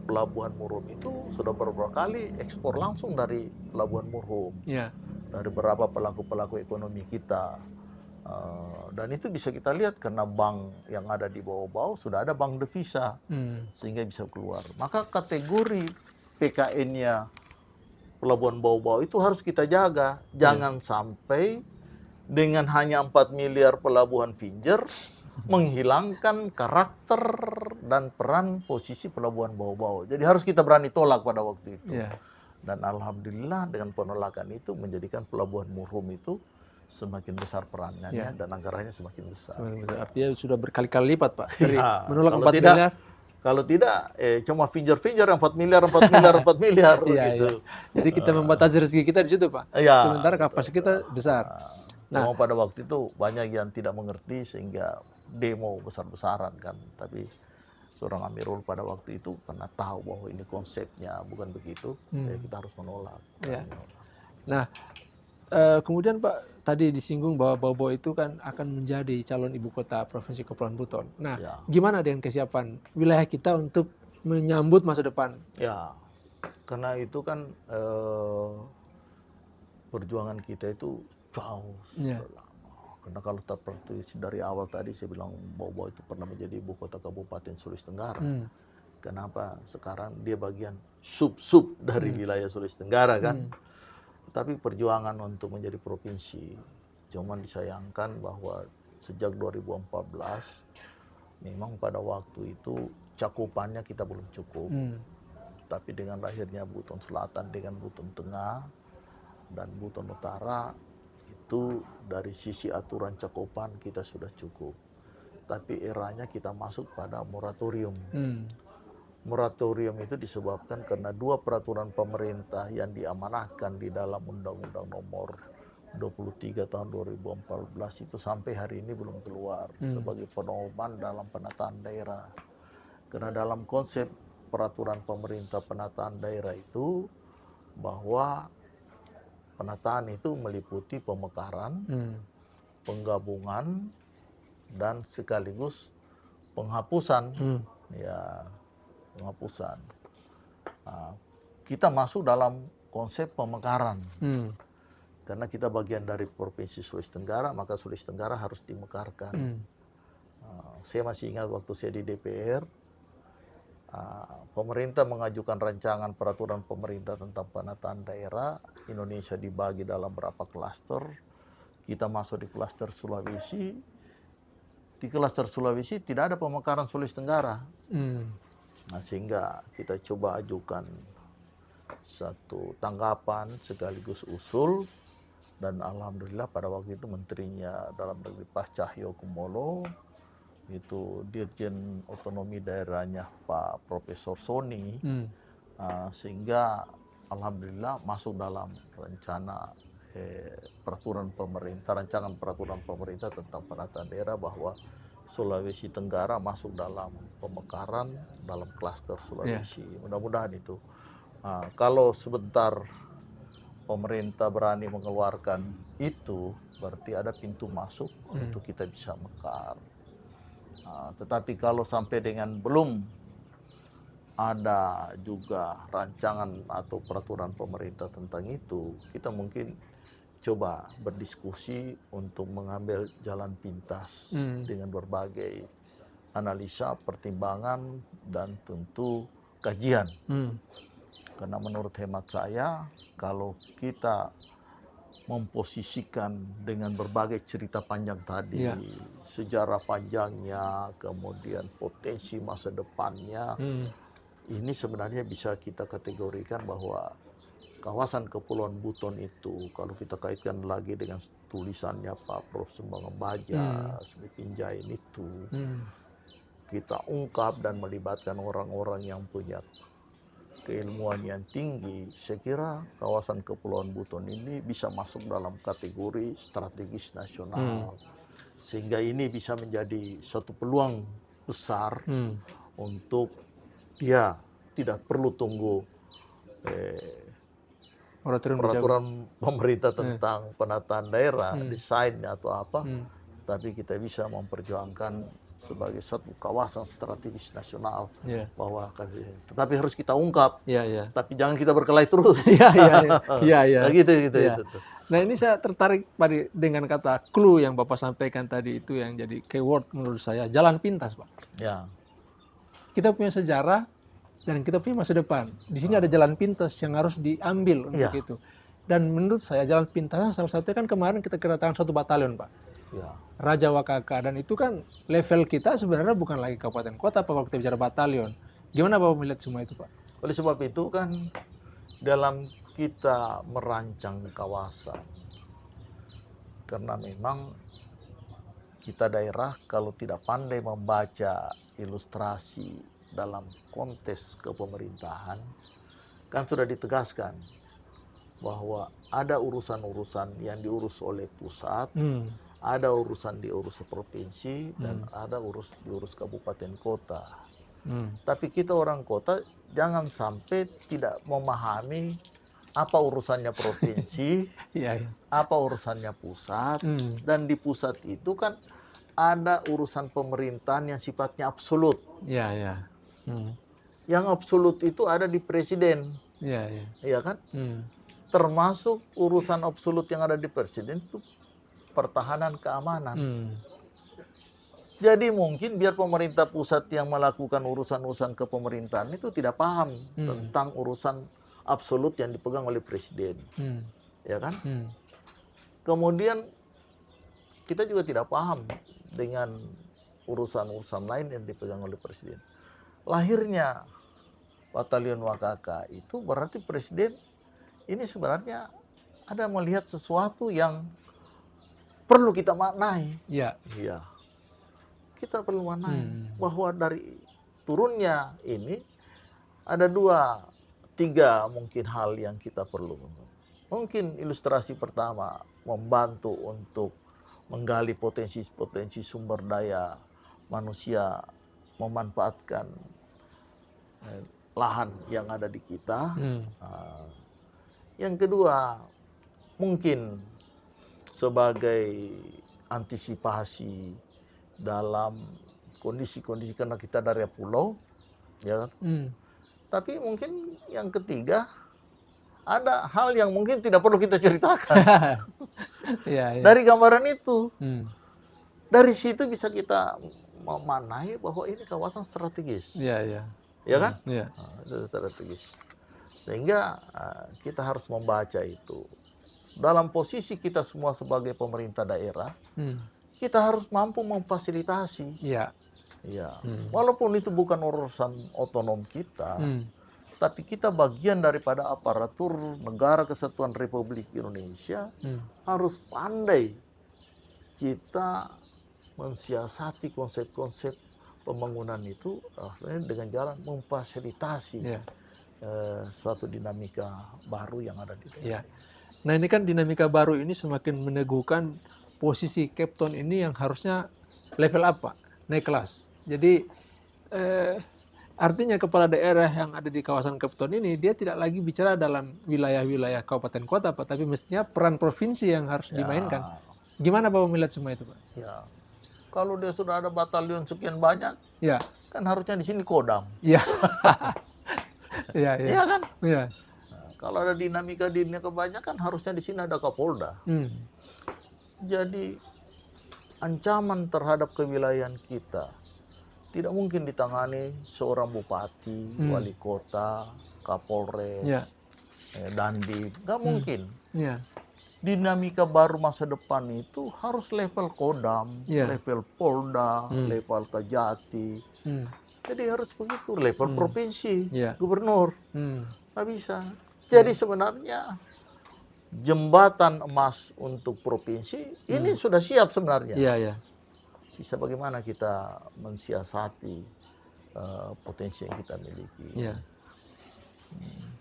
Pelabuhan Murum itu sudah beberapa kali ekspor langsung dari Pelabuhan Murum. Dari beberapa pelaku-pelaku ekonomi kita. Dan itu bisa kita lihat karena bank yang ada di bawah-bawah sudah ada bank devisa. Sehingga bisa keluar. Maka kategori PKN-nya Pelabuhan Bau-Bau itu harus kita jaga. Jangan sampai dengan hanya 4 miliar Pelabuhan Venjer menghilangkan karakter dan peran posisi Pelabuhan Bau-Bau. Jadi harus kita berani tolak pada waktu itu. Dan alhamdulillah dengan penolakan itu menjadikan Pelabuhan Murum itu semakin besar perannya dan anggarannya semakin besar. Artinya sudah berkali-kali lipat Pak. Dari menolak 4 miliar. Kalau tidak, cuma Venjer yang 4 miliar gitu. Jadi kita membatasi rezeki kita di situ Pak. Sementara kapasitas kita besar. Cuma pada waktu itu banyak yang tidak mengerti sehingga demo besar-besaran kan. Tapi seorang Amirul pada waktu itu karena tahu bahwa ini konsepnya bukan begitu, kita harus menolak. Nah, kemudian Pak, tadi disinggung bahwa Bau Bau itu kan akan menjadi calon ibu kota Provinsi Kepulauan Buton. Nah, Ya. gimana dengan kesiapan wilayah kita untuk menyambut masa depan? Ya, karena itu kan perjuangan kita itu jauh Ya. sudah lama. Karena kalau seperti dari awal tadi saya bilang Bau Bau itu pernah menjadi ibu kota Kabupaten Sulawesi Tenggara. Kenapa sekarang dia bagian sub-sub dari wilayah Sulawesi Tenggara kan? Tapi perjuangan untuk menjadi provinsi, cuman disayangkan bahwa sejak 2014 memang pada waktu itu cakupannya kita belum cukup. Tapi dengan lahirnya Buton Selatan dengan Buton Tengah dan Buton Utara itu dari sisi aturan cakupan kita sudah cukup. Tapi eranya kita masuk pada moratorium. Moratorium itu disebabkan karena 2 peraturan pemerintah yang diamanahkan di dalam Undang-Undang Nomor 23 tahun 2014 itu sampai hari ini belum keluar sebagai pedoman dalam penataan daerah. Karena dalam konsep peraturan pemerintah penataan daerah itu bahwa penataan itu meliputi pemekaran, penggabungan, dan sekaligus penghapusan. Ya, penghapusan. Nah, kita masuk dalam konsep pemekaran. Karena kita bagian dari Provinsi Sulawesi Tenggara, maka Sulawesi Tenggara harus dimekarkan. Saya masih ingat waktu saya di DPR, pemerintah mengajukan rancangan peraturan pemerintah tentang penataan daerah. Indonesia dibagi dalam berapa klaster. Kita masuk di klaster Sulawesi. Di klaster Sulawesi tidak ada pemekaran Sulawesi Tenggara. Nah, sehingga kita coba ajukan satu tanggapan sekaligus usul, dan alhamdulillah pada waktu itu menterinya dalam negeri Pak Cahyo Kumolo, itu Dirjen Otonomi Daerahnya Pak Profesor Soni, sehingga alhamdulillah masuk dalam rencana peraturan pemerintah, rancangan peraturan pemerintah tentang penataan daerah bahwa Sulawesi Tenggara masuk dalam pemekaran dalam klaster Sulawesi. Mudah-mudahan itu. Kalau sebentar pemerintah berani mengeluarkan itu, berarti ada pintu masuk untuk kita bisa mekar. Tetapi kalau sampai dengan belum ada juga rancangan atau peraturan pemerintah tentang itu, kita mungkin coba berdiskusi untuk mengambil jalan pintas dengan berbagai analisa, pertimbangan, dan tentu kajian. Karena menurut hemat saya, kalau kita memposisikan dengan berbagai cerita panjang tadi, sejarah panjangnya, kemudian potensi masa depannya, ini sebenarnya bisa kita kategorikan bahwa kawasan Kepulauan Buton itu, kalau kita kaitkan lagi dengan tulisannya Pak Prof. Sumbangan Baja, Sri Pinjain itu, kita ungkap dan melibatkan orang-orang yang punya keilmuan yang tinggi, saya kira kawasan Kepulauan Buton ini bisa masuk dalam kategori strategis nasional. Sehingga ini bisa menjadi satu peluang besar untuk dia tidak perlu tunggu peraturan pemerintah tentang penataan daerah, desainnya atau apa, tapi kita bisa memperjuangkan sebagai satu kawasan strategis nasional bahwa tetapi harus kita ungkap, tapi jangan kita berkelahi terus. Gitu. Nah, ini saya tertarik pada dengan kata clue yang Bapak sampaikan tadi, itu yang jadi keyword menurut saya, jalan pintas, Pak. Kita punya sejarah dan kita punya masa depan. Di sini ada jalan pintas yang harus diambil untuk itu. Dan menurut saya jalan pintasnya salah satunya kan kemarin kita kedatangan satu batalion, Pak. Raja Wakaka, dan itu kan level kita sebenarnya bukan lagi kabupaten kota, Pak, kalau kita bicara batalion. Gimana Bapak melihat semua itu, Pak? Oleh sebab itu kan dalam kita merancang kawasan, karena memang kita daerah kalau tidak pandai membaca ilustrasi dalam konteks kepemerintahan, kan sudah ditegaskan bahwa ada urusan-urusan yang diurus oleh pusat, ada urusan diurus provinsi, dan ada diurus kabupaten kota. Tapi kita orang kota jangan sampai tidak memahami apa urusannya provinsi, Iya, iya. apa urusannya pusat, Hmm. dan di pusat itu kan ada urusan pemerintahan yang sifatnya absolut. Iya, iya. Hmm. Yang absolut itu ada di presiden, Iya, iya. ya kan? Hmm. Termasuk urusan absolut yang ada di presiden itu pertahanan keamanan. Hmm. Jadi mungkin biar pemerintah pusat yang melakukan urusan-urusan kepemerintahan itu tidak paham tentang urusan absolut yang dipegang oleh presiden, Hmm. ya kan? Hmm. Kemudian kita juga tidak paham dengan urusan-urusan lain yang dipegang oleh presiden. Lahirnya Batalion Wakaka itu berarti presiden ini sebenarnya ada melihat sesuatu yang perlu kita maknai. Iya. Iya. Kita perlu maknai Hmm. bahwa dari turunnya ini ada 2, 3 mungkin hal yang kita perlu. Mungkin ilustrasi pertama membantu untuk menggali potensi-potensi sumber daya manusia, memanfaatkan lahan yang ada di kita. Hmm. Yang kedua, mungkin sebagai antisipasi dalam kondisi-kondisi karena kita dari pulau, ya kan? Hmm. Tapi mungkin yang ketiga, ada hal yang mungkin tidak perlu kita ceritakan. Iya, iya. Dari gambaran itu, Hmm. dari situ bisa kita memanai bahwa ini kawasan strategis. Iya, iya. Ya kan? Iya. Itu strategis. Sehingga kita harus membaca itu. Dalam posisi kita semua sebagai pemerintah daerah, kita harus mampu memfasilitasi. Iya. Ya. Walaupun itu bukan urusan otonom kita, tapi kita bagian daripada aparatur negara kesatuan Republik Indonesia, harus pandai kita mensiasati konsep-konsep pembangunan itu dengan jalan memfasilitasi suatu dinamika baru yang ada di daerah. Nah, ini kan dinamika baru ini semakin meneguhkan posisi Kepton ini yang harusnya level up, Pak, naik kelas. Jadi artinya kepala daerah yang ada di kawasan Kepton ini dia tidak lagi bicara dalam wilayah-wilayah kabupaten kota, Pak, tapi mestinya peran provinsi yang harus dimainkan. Gimana Bapak melihat semua itu, Pak? Ya, kalau dia sudah ada batalion sekian banyak, ya, kan harusnya di sini Kodam. Iya. Iya, iya. Iya kan? Iya. Nah, kalau ada dinamika kebanyakan, harusnya di sini ada Kapolda. Jadi ancaman terhadap kewilayahan kita tidak mungkin ditangani seorang bupati, wali kota, kapolres, dandim, nggak mungkin. Dinamika baru masa depan itu harus level Kodam, level Polda, level Kajati. Jadi harus begitu, level provinsi, gubernur. Nggak bisa. Jadi sebenarnya jembatan emas untuk provinsi ini sudah siap sebenarnya. Sisa bagaimana kita mensiasati potensi yang kita miliki.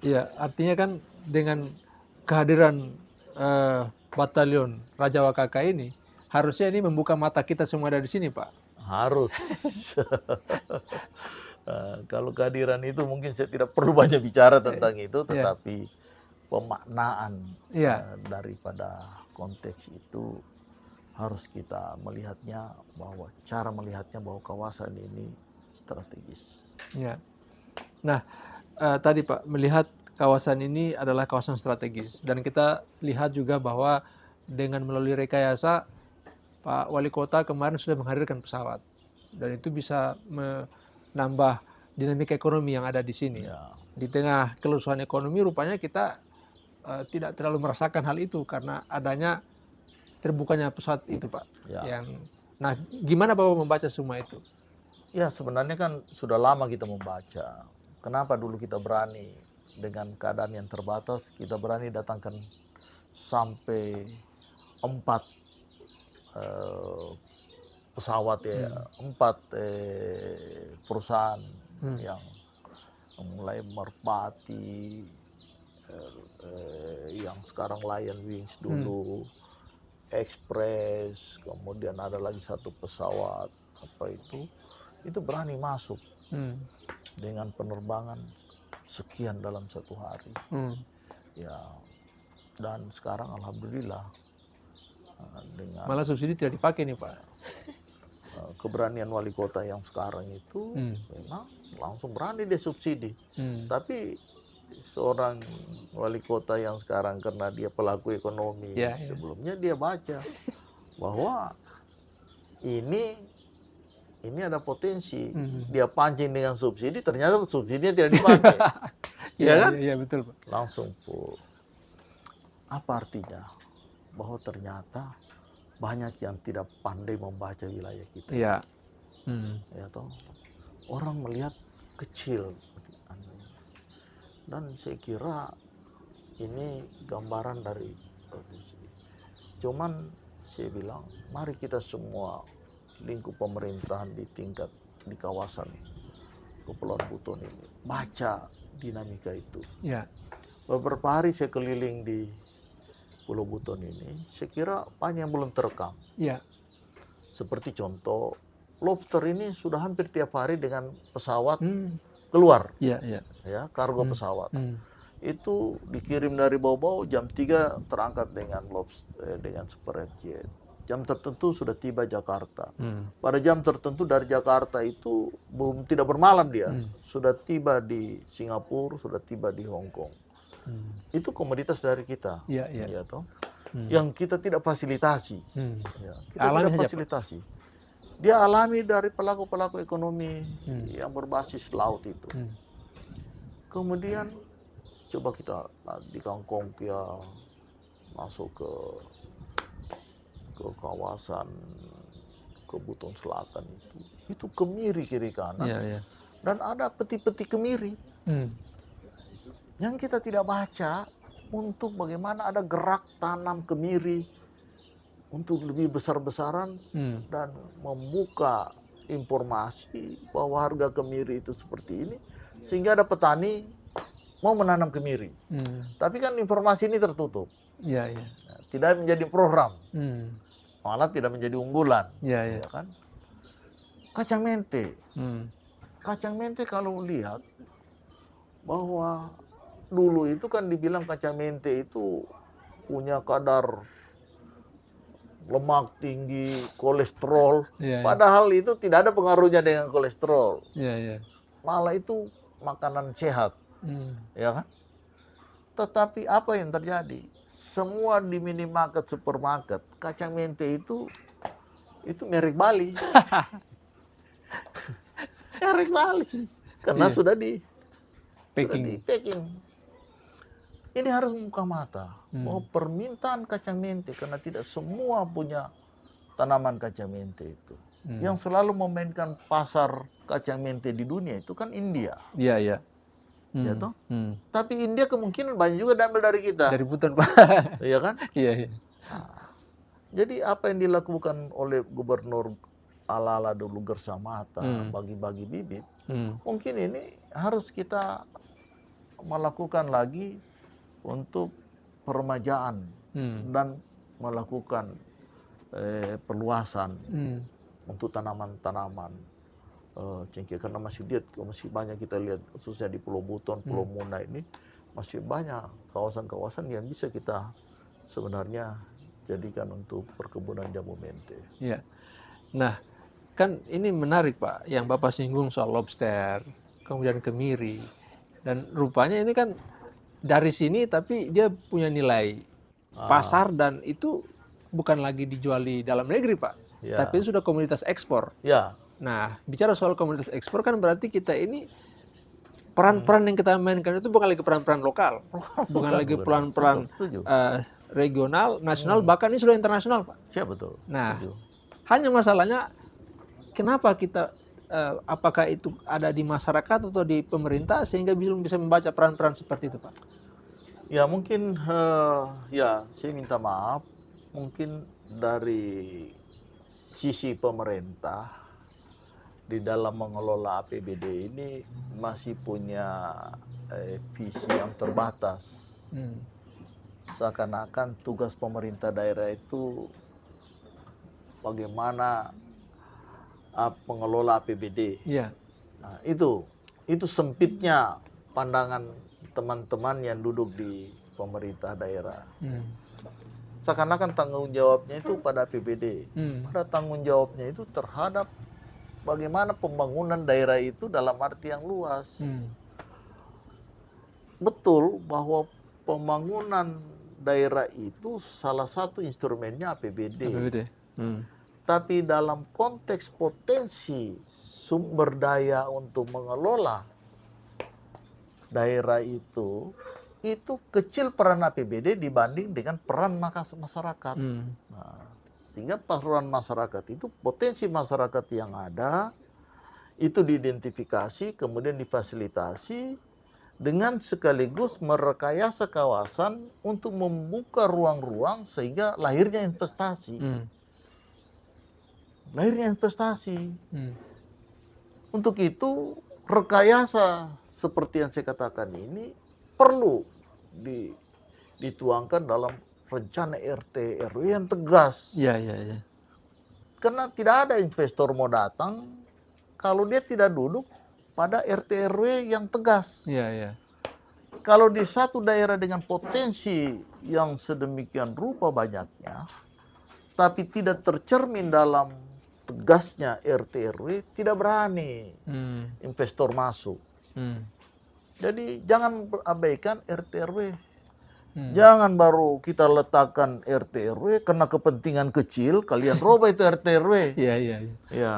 Iya, artinya kan dengan kehadiran batalion Raja Wakaka ini, harusnya ini membuka mata kita semua dari sini, Pak. Harus. Kalau kehadiran itu mungkin saya tidak perlu banyak bicara tentang itu, tetapi pemaknaan daripada konteks itu harus kita melihatnya bahwa kawasan ini strategis. Nah, tadi Pak melihat kawasan ini adalah kawasan strategis dan kita lihat juga bahwa dengan melalui rekayasa Pak Wali Kota kemarin sudah menghadirkan pesawat dan itu bisa menambah dinamika ekonomi yang ada di sini. Di tengah kelusuan ekonomi rupanya kita tidak terlalu merasakan hal itu karena adanya terbukanya pesawat itu, Pak. Nah, gimana Bapak membaca semua itu? Ya, sebenarnya kan sudah lama kita membaca. Kenapa dulu kita berani dengan keadaan yang terbatas, kita berani datangkan sampai 4 pesawat 4 perusahaan yang mulai Merpati, yang sekarang Lion Wings dulu, Express, kemudian ada lagi satu pesawat itu berani masuk dengan penerbangan sekian dalam satu hari. Ya, dan sekarang alhamdulillah dengan Malah subsidi tidak dipakai nih Pak. keberanian wali kota yang sekarang itu memang langsung berani dia subsidi. Tapi seorang wali kota yang sekarang karena dia pelaku ekonomi, Ya, ya. sebelumnya dia baca bahwa ini ada potensi. Dia pancing dengan subsidi, ternyata subsidinya tidak dipakai. Ya kan? Iya, betul Pak. Langsung apa artinya? Bahwa ternyata banyak yang tidak pandai membaca wilayah kita. Iya. Ya toh, orang melihat kecil, dan saya kira ini gambaran dari kondisi. Cuman saya bilang, mari kita semua lingkup pemerintahan di tingkat di kawasan Kepulauan Buton ini baca dinamika itu. Ya. Beberapa hari saya keliling di Pulau Buton ini, saya kira banyak yang belum terekam. Ya. Seperti contoh, lobster ini sudah hampir tiap hari dengan pesawat keluar. Ya, Kargo pesawat. Itu dikirim dari bawah-bawah, jam 3 terangkat dengan dengan super jet. Jam tertentu sudah tiba Jakarta. Pada jam tertentu dari Jakarta itu tidak bermalam dia. Sudah tiba di Singapura, sudah tiba di Hong Kong. Itu komoditas dari kita. Ya toh? Yang kita tidak fasilitasi. Ya, kita alami tidak fasilitasi. Dia alami dari pelaku-pelaku ekonomi yang berbasis laut itu. Kemudian coba kita di Kangkong ya masuk ke kawasan Buton Selatan itu kemiri kiri kanan. Dan ada peti-peti kemiri. Yang kita tidak baca untuk bagaimana ada gerak tanam kemiri untuk lebih besar-besaran dan membuka informasi bahwa harga kemiri itu seperti ini, sehingga ada petani mau menanam kemiri. Tapi kan informasi ini tertutup. Tidak menjadi program. Malah tidak menjadi unggulan. Ya kan? Kacang mente. Kacang mente kalau lihat bahwa dulu itu kan dibilang kacang mente itu punya kadar lemak tinggi, kolesterol. Padahal itu tidak ada pengaruhnya dengan kolesterol. Malah itu makanan sehat. Ya kan? Tetapi apa yang terjadi? Semua di minimarket, supermarket, kacang mente itu merek Bali. Merek Bali. Karena sudah di packing. Ini harus membuka mata bahwa permintaan kacang mente, karena tidak semua punya tanaman kacang mente itu. Yang selalu memainkan pasar kacang mente di dunia itu kan India. Ya toh? Tapi India kemungkinan banyak juga diambil dari kita. Dari Buton Pak. Iya kan? Iya. Jadi apa yang dilakukan oleh Gubernur ala-ala dulu Gersamata, bagi-bagi bibit, mungkin ini harus kita melakukan lagi untuk peremajaan dan melakukan perluasan untuk tanaman-tanaman cengkeh, karena masih banyak kita lihat khususnya di Pulau Buton, Pulau Muna ini masih banyak kawasan-kawasan yang bisa kita sebenarnya jadikan untuk perkebunan jamu mente. Iya. Nah, kan ini menarik Pak, yang Bapak singgung soal lobster, kemudian kemiri, dan rupanya ini kan dari sini tapi dia punya nilai pasar dan itu bukan lagi dijual di dalam negeri Pak, tapi itu sudah komoditas ekspor. Nah, bicara soal komoditas ekspor kan berarti kita ini peran-peran yang kita mainkan itu bukan lagi peran-peran lokal, bukan lagi peran-peran regional, nasional, bahkan ini sudah internasional Pak. Betul. Nah, hanya masalahnya kenapa kita apakah itu ada di masyarakat atau di pemerintah sehingga belum bisa membaca peran-peran seperti itu Pak? Ya mungkin saya minta maaf, mungkin dari sisi pemerintah di dalam mengelola APBD ini masih punya visi yang terbatas. Seakan-akan tugas pemerintah daerah itu bagaimana pengelola APBD. Nah, itu sempitnya pandangan teman-teman yang duduk di pemerintah daerah. Hmm. Seakan-akan tanggung jawabnya itu pada APBD. Hmm. Pada tanggung jawabnya itu terhadap bagaimana pembangunan daerah itu dalam arti yang luas. Hmm. Betul bahwa pembangunan daerah itu salah satu instrumennya APBD. APBD. Hmm. Tapi dalam konteks potensi sumber daya untuk mengelola daerah itu kecil peran APBD dibanding dengan peran masyarakat. Hmm. Nah, sehingga peran masyarakat itu, potensi masyarakat yang ada, itu diidentifikasi, kemudian difasilitasi, dengan sekaligus merekayasa kawasan untuk membuka ruang-ruang sehingga lahirnya investasi. Hmm. Lahirnya investasi. Hmm. Untuk itu, rekayasa seperti yang saya katakan ini perlu dituangkan dalam rencana RT RW yang tegas. Iya, iya, iya. Karena tidak ada investor mau datang kalau dia tidak duduk pada RT RW yang tegas. Iya, iya. Kalau di satu daerah dengan potensi yang sedemikian rupa banyaknya, tapi tidak tercermin dalam tegasnya RT RW, tidak berani investor masuk. Jadi jangan abaikan RT RW. Jangan baru kita letakkan RT RW karena kepentingan kecil, kalian robah itu RT RW. Iya, iya, iya. Ya.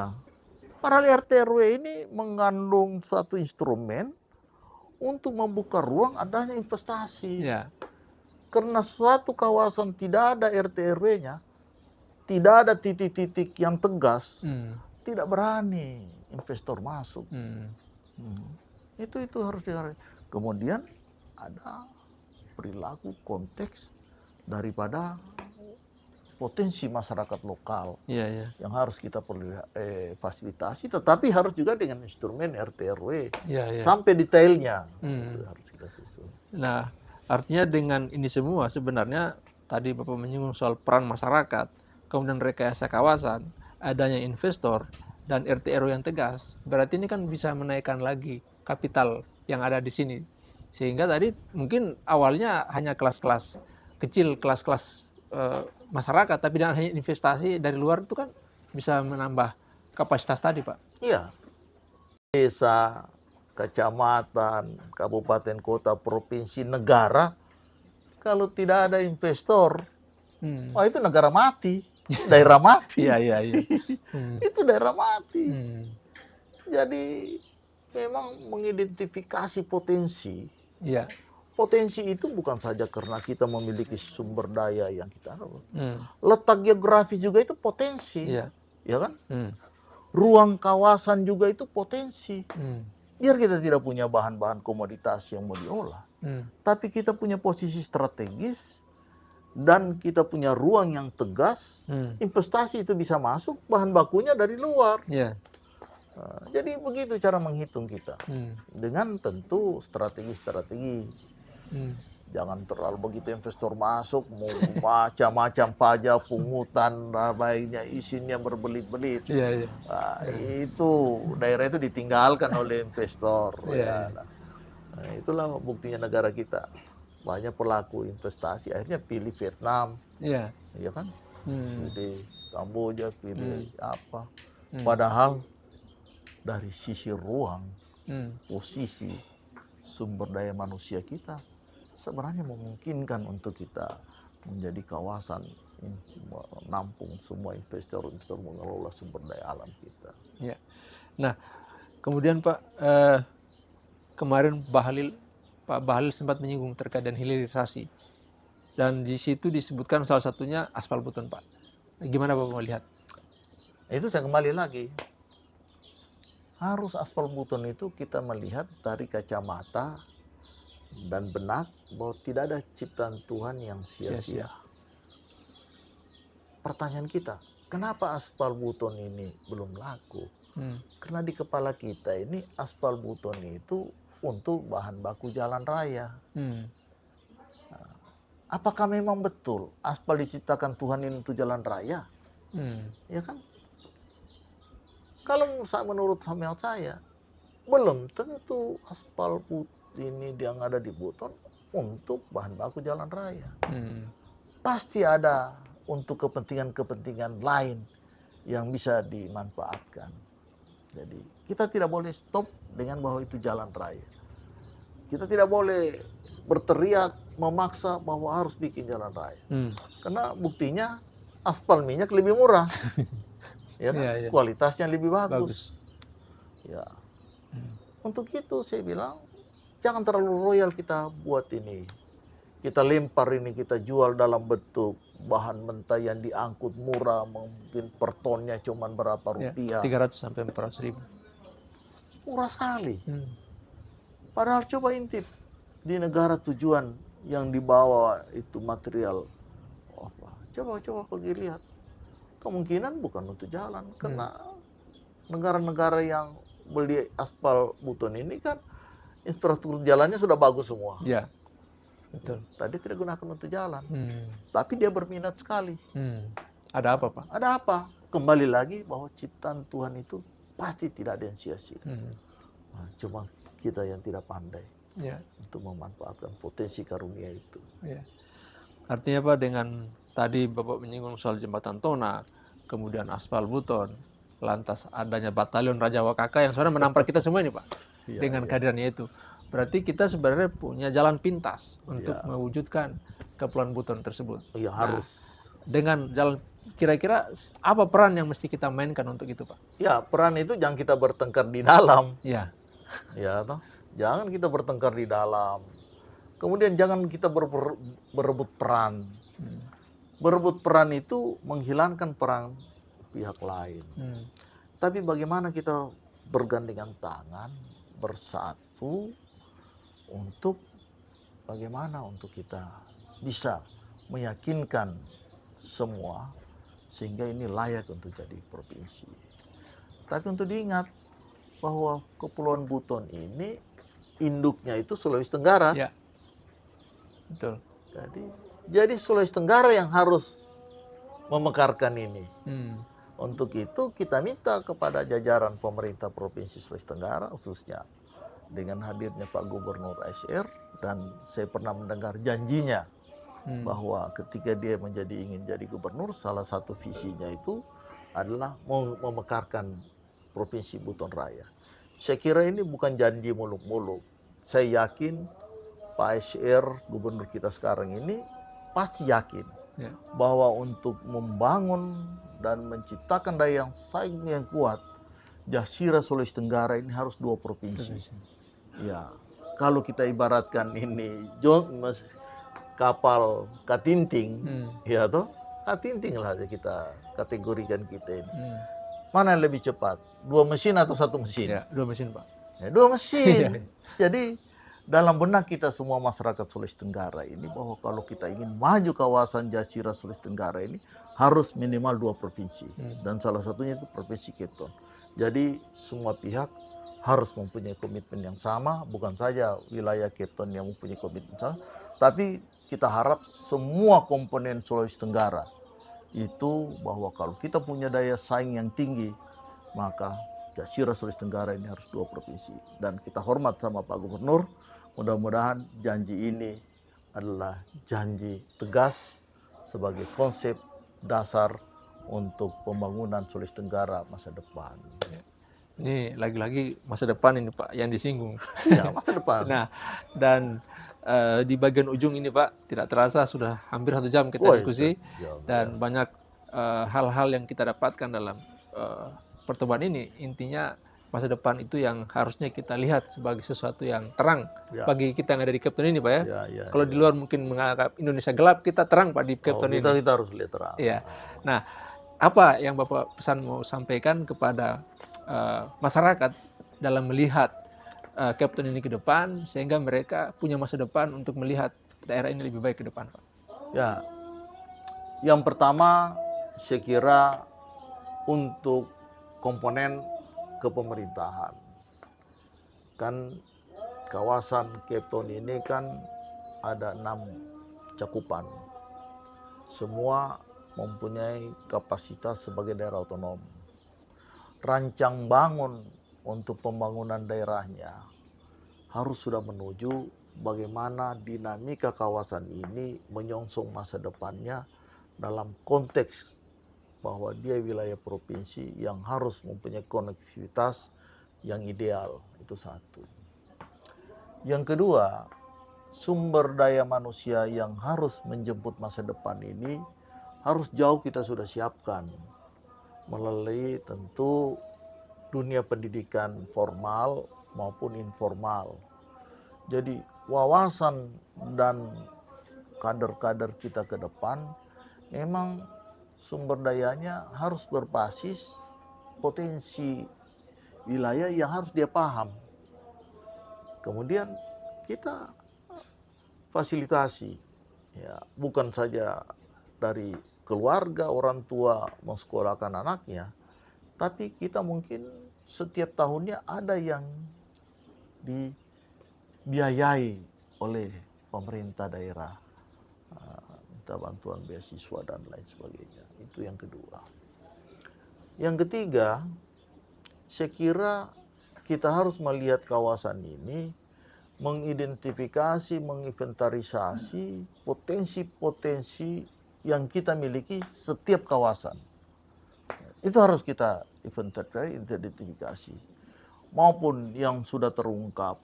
Padahal RT RW ini mengandung satu instrumen untuk membuka ruang adanya investasi. Ya. Karena suatu kawasan tidak ada RT RW-nya, tidak ada titik-titik yang tegas, tidak berani investor masuk. Itu harus dihargai. Kemudian ada perilaku konteks daripada potensi masyarakat lokal yang harus kita fasilitasi, tetapi harus juga dengan instrumen RT RW sampai detailnya. Itu harus kita susun. Nah, artinya dengan ini semua sebenarnya tadi Bapak menyinggung soal peran masyarakat, kemudian rekayasa kawasan, adanya investor dan RT RW yang tegas. Berarti ini kan bisa menaikkan lagi kapital yang ada di sini. Sehingga tadi mungkin awalnya hanya kelas-kelas kecil, kelas-kelas masyarakat, tapi dengan hanya investasi dari luar itu kan bisa menambah kapasitas tadi, Pak. Iya. Desa, kecamatan, kabupaten, kota, provinsi, negara, kalau tidak ada investor, wah itu negara mati, daerah mati. Iya, iya, iya. Itu daerah mati. Jadi memang mengidentifikasi potensi. Iya. Potensi itu bukan saja karena kita memiliki sumber daya yang kita letak geografi juga itu potensi, ya kan? Ruang kawasan juga itu potensi. Biar kita tidak punya bahan-bahan komoditas yang mau diolah, tapi kita punya posisi strategis dan kita punya ruang yang tegas, investasi itu bisa masuk, bahan bakunya dari luar. Jadi begitu cara menghitung kita, dengan tentu strategi-strategi. Jangan terlalu begitu investor masuk, mau macam-macam pajak, pungutan, baiknya izinnya berbelit-belit. Nah, itu daerah itu ditinggalkan oleh investor. Nah, itulah buktinya negara kita. Banyak pelaku investasi akhirnya pilih Vietnam, ya kan? Pilih Kamboja, pilih apa? Padahal dari sisi ruang, posisi sumber daya manusia kita sebenarnya memungkinkan untuk kita menjadi kawasan menampung semua investor untuk mengelola sumber daya alam kita. Ya. Nah, kemudian Pak, kemarin Pak Bahlil sempat menyinggung terkait dengan hilirisasi, dan di situ disebutkan salah satunya aspal beton, Pak. Gimana Bapak melihat? Itu saya kembali lagi. Harus aspal beton itu kita melihat dari kacamata dan benak bahwa tidak ada ciptaan Tuhan yang sia-sia. Pertanyaan kita, kenapa aspal beton ini belum laku? Karena di kepala kita ini aspal beton itu untuk bahan baku jalan raya. Nah, apakah memang betul aspal diciptakan Tuhan ini untuk jalan raya? Ya kan? Kalau menurut saya, belum tentu aspal putih ini yang ada di beton untuk bahan baku jalan raya. Hmm. Pasti ada untuk kepentingan-kepentingan lain yang bisa dimanfaatkan. Jadi kita tidak boleh stop dengan bahwa itu jalan raya. Kita tidak boleh berteriak memaksa bahwa harus bikin jalan raya. Karena buktinya aspal minyak lebih murah. Ya kan? Iya, iya. Kualitasnya lebih Bagus. bagus. Ya. Untuk itu saya bilang jangan terlalu royal kita buat ini. Kita lempar ini, kita jual dalam bentuk bahan mentah yang diangkut murah, mungkin per tonnya cuma berapa Ya, rupiah. 300 sampai 400 ribu. Murah sekali. Hmm. Padahal coba intip di negara tujuan yang dibawa itu material apa? Coba pergi lihat. Kemungkinan bukan untuk jalan, karena negara-negara yang beli aspal buton ini kan infrastruktur jalannya sudah bagus semua. Ya, betul. Tadi tidak gunakan untuk jalan, Hmm. tapi dia berminat sekali. Ada apa, Pak? Ada apa? Kembali lagi bahwa ciptaan Tuhan itu pasti tidak ada yang sia-sia. Nah, cuma kita yang tidak pandai Ya. untuk memanfaatkan potensi karunia itu. Ya. Artinya Pak, dengan tadi Bapak menyinggung soal jembatan Tona, kemudian aspal buton, lantas adanya batalion Raja Wakaka yang sebenarnya menampar kita semua ini Pak, Iya, dengan iya. kehadirannya itu. Berarti kita sebenarnya punya jalan pintas untuk Iya. mewujudkan kepulauan buton tersebut. Iya, harus. Dengan jalan, kira-kira apa peran yang mesti kita mainkan untuk itu Pak? Ya, peran itu jangan kita bertengkar di dalam. Ya. Ya, toh. Jangan kita bertengkar di dalam. Kemudian jangan kita berebut peran. Berebut peran itu menghilangkan peran pihak lain. Tapi bagaimana kita bergandengan tangan, bersatu untuk bagaimana untuk kita bisa meyakinkan semua sehingga ini layak untuk jadi provinsi. Tapi untuk diingat bahwa Kepulauan Buton ini induknya itu Sulawesi Tenggara. Ya. Betul. Jadi Sulawesi Tenggara yang harus memekarkan ini. Untuk itu kita minta kepada jajaran pemerintah Provinsi Sulawesi Tenggara, khususnya dengan hadirnya Pak Gubernur SR, dan saya pernah mendengar janjinya bahwa ketika dia ingin jadi gubernur, salah satu visinya itu adalah memekarkan Provinsi Buton Raya. Saya kira ini bukan janji muluk-muluk. Saya yakin Pak SR, gubernur kita sekarang ini, pasti yakin bahwa untuk membangun dan menciptakan daya saing yang kuat, Jasira Sulawesi Tenggara ini harus 2 provinsi. Ya, kalau kita ibaratkan ini kapal katinting, ya toh, katinting lah kita kategorikan kita ini. Mana yang lebih cepat? 2 mesin atau 1 mesin? Ya, 2 mesin Pak. Ya, 2 mesin. Jadi dalam benak kita semua masyarakat Sulawesi Tenggara ini bahwa kalau kita ingin maju kawasan Jasira Sulawesi Tenggara ini harus minimal 2 provinsi. Dan salah satunya itu Provinsi Cape Town. Jadi semua pihak harus mempunyai komitmen yang sama, bukan saja wilayah Cape Town yang mempunyai komitmen sama, tapi kita harap semua komponen Sulawesi Tenggara itu bahwa kalau kita punya daya saing yang tinggi, maka Jasira Sulawesi Tenggara ini harus 2 provinsi. Dan kita hormat sama Pak Gubernur, mudah-mudahan janji ini adalah janji tegas sebagai konsep dasar untuk pembangunan Sulawesi Tenggara masa depan. Ini lagi-lagi masa depan ini Pak yang disinggung. Ya, masa depan. Nah, dan di bagian ujung ini Pak, tidak terasa sudah hampir 1 jam kita diskusi, dan banyak hal-hal yang kita dapatkan dalam pertemuan ini. Intinya masa depan itu yang harusnya kita lihat sebagai sesuatu yang terang bagi kita yang ada di Cape Town ini Pak ya. Kalau di luar mungkin menganggap Indonesia gelap, kita terang Pak di Cape Town ini. Kita harus lihat terang. Iya. Nah, apa yang Bapak pesan mau sampaikan kepada masyarakat dalam melihat Cape Town ini ke depan, sehingga mereka punya masa depan untuk melihat daerah ini lebih baik ke depan, Pak? Ya, yang pertama saya kira untuk komponen kepemerintahan. Kan kawasan Cape Town ini kan ada 6 cakupan. Semua mempunyai kapasitas sebagai daerah otonom. Rancang bangun untuk pembangunan daerahnya harus sudah menuju bagaimana dinamika kawasan ini menyongsong masa depannya dalam konteks bahwa dia wilayah provinsi yang harus mempunyai konektivitas yang ideal. Itu satu. Yang kedua, sumber daya manusia yang harus menjemput masa depan ini harus jauh kita sudah siapkan melalui tentu dunia pendidikan formal maupun informal. Jadi wawasan dan kader-kader kita ke depan memang sumber dayanya harus berbasis potensi wilayah yang harus dia paham. Kemudian kita fasilitasi, ya, bukan saja dari keluarga orang tua mensekolahkan anaknya, tapi kita mungkin setiap tahunnya ada yang dibiayai oleh pemerintah daerah, minta bantuan beasiswa dan lain sebagainya. Itu yang kedua. Yang ketiga, saya kira kita harus melihat kawasan ini, mengidentifikasi, menginventarisasi potensi-potensi yang kita miliki setiap kawasan. Itu harus kita identifikasi. Maupun yang sudah terungkap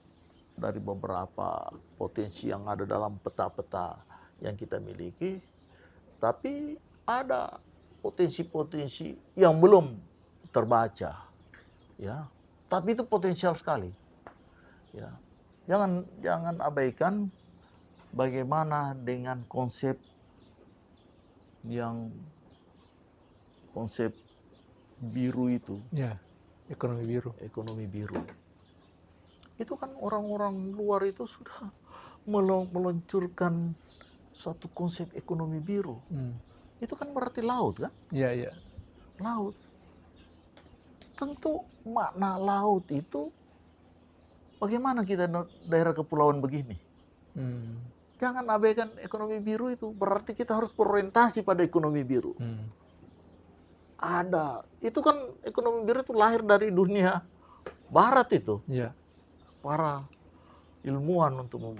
dari beberapa potensi yang ada dalam peta-peta yang kita miliki. Tapi ada potensi-potensi yang belum terbaca. Ya, tapi itu potensial sekali. Ya. Jangan abaikan bagaimana dengan konsep biru itu. Ya, ekonomi biru. Ekonomi biru. Itu kan orang-orang luar itu sudah meluncurkan suatu konsep ekonomi biru. Itu kan berarti laut kan? Iya, iya. Laut. Tentu makna laut itu bagaimana kita daerah kepulauan begini. Jangan abaikan ekonomi biru itu. Berarti kita harus berorientasi pada ekonomi biru. Ada. Itu kan ekonomi biru itu lahir dari dunia barat itu. Iya. Para ilmuwan untuk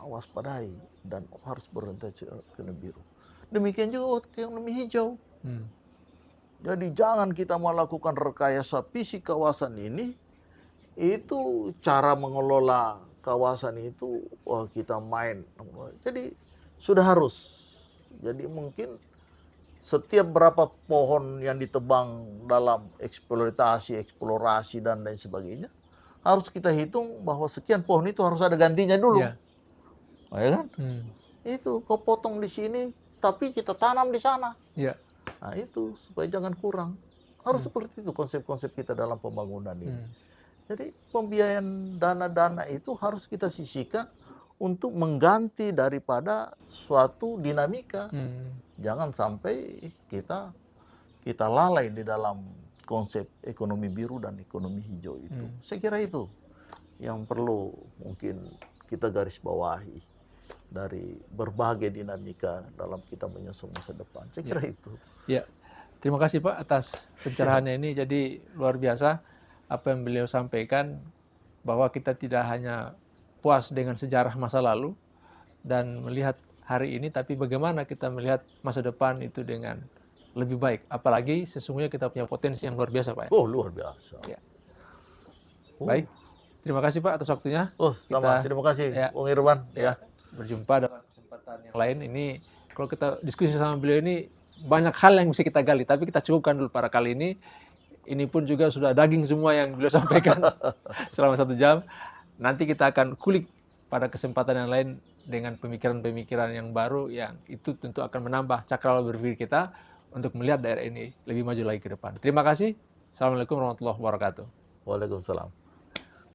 mewaspadai dan harus berorientasi ekonomi biru. Demikian juga ekonomi hijau. Jadi jangan kita melakukan rekayasa fisik kawasan ini. Itu cara mengelola kawasan itu, wah kita main. Jadi sudah harus. Jadi mungkin setiap berapa pohon yang ditebang dalam eksplorasi dan lain sebagainya, harus kita hitung bahwa sekian pohon itu harus ada gantinya dulu. Ya, ya kan? Itu kau potong di sini, tapi kita tanam di sana. Ya. Nah itu supaya jangan kurang. Harus seperti itu konsep-konsep kita dalam pembangunan ini. Jadi pembiayaan dana-dana itu harus kita sisihkan untuk mengganti daripada suatu dinamika. Jangan sampai kita lalai di dalam konsep ekonomi biru dan ekonomi hijau itu. Saya kira itu yang perlu mungkin kita garis bawahi dari berbagai dinamika dalam kita menyongsong masa depan. Saya kira itu. Ya, terima kasih Pak atas pencerahannya ini. Jadi luar biasa apa yang beliau sampaikan, bahwa kita tidak hanya puas dengan sejarah masa lalu dan melihat hari ini, tapi bagaimana kita melihat masa depan itu dengan lebih baik. Apalagi sesungguhnya kita punya potensi yang luar biasa, Pak. Oh, luar biasa. Ya. Baik, terima kasih Pak atas waktunya. Oh, sama. Terima kasih, Bung Irwan. Ya. Berjumpa dalam kesempatan yang lain. Ini kalau kita diskusi sama beliau ini banyak hal yang mesti kita gali, tapi kita cukupkan dulu para kali ini. Ini pun juga sudah daging semua yang beliau sampaikan selama 1 jam. Nanti kita akan kulik pada kesempatan yang lain dengan pemikiran-pemikiran yang baru yang itu tentu akan menambah cakrawala berpikir kita untuk melihat daerah ini lebih maju lagi ke depan. Terima kasih. Assalamualaikum warahmatullahi wabarakatuh. Waalaikumsalam.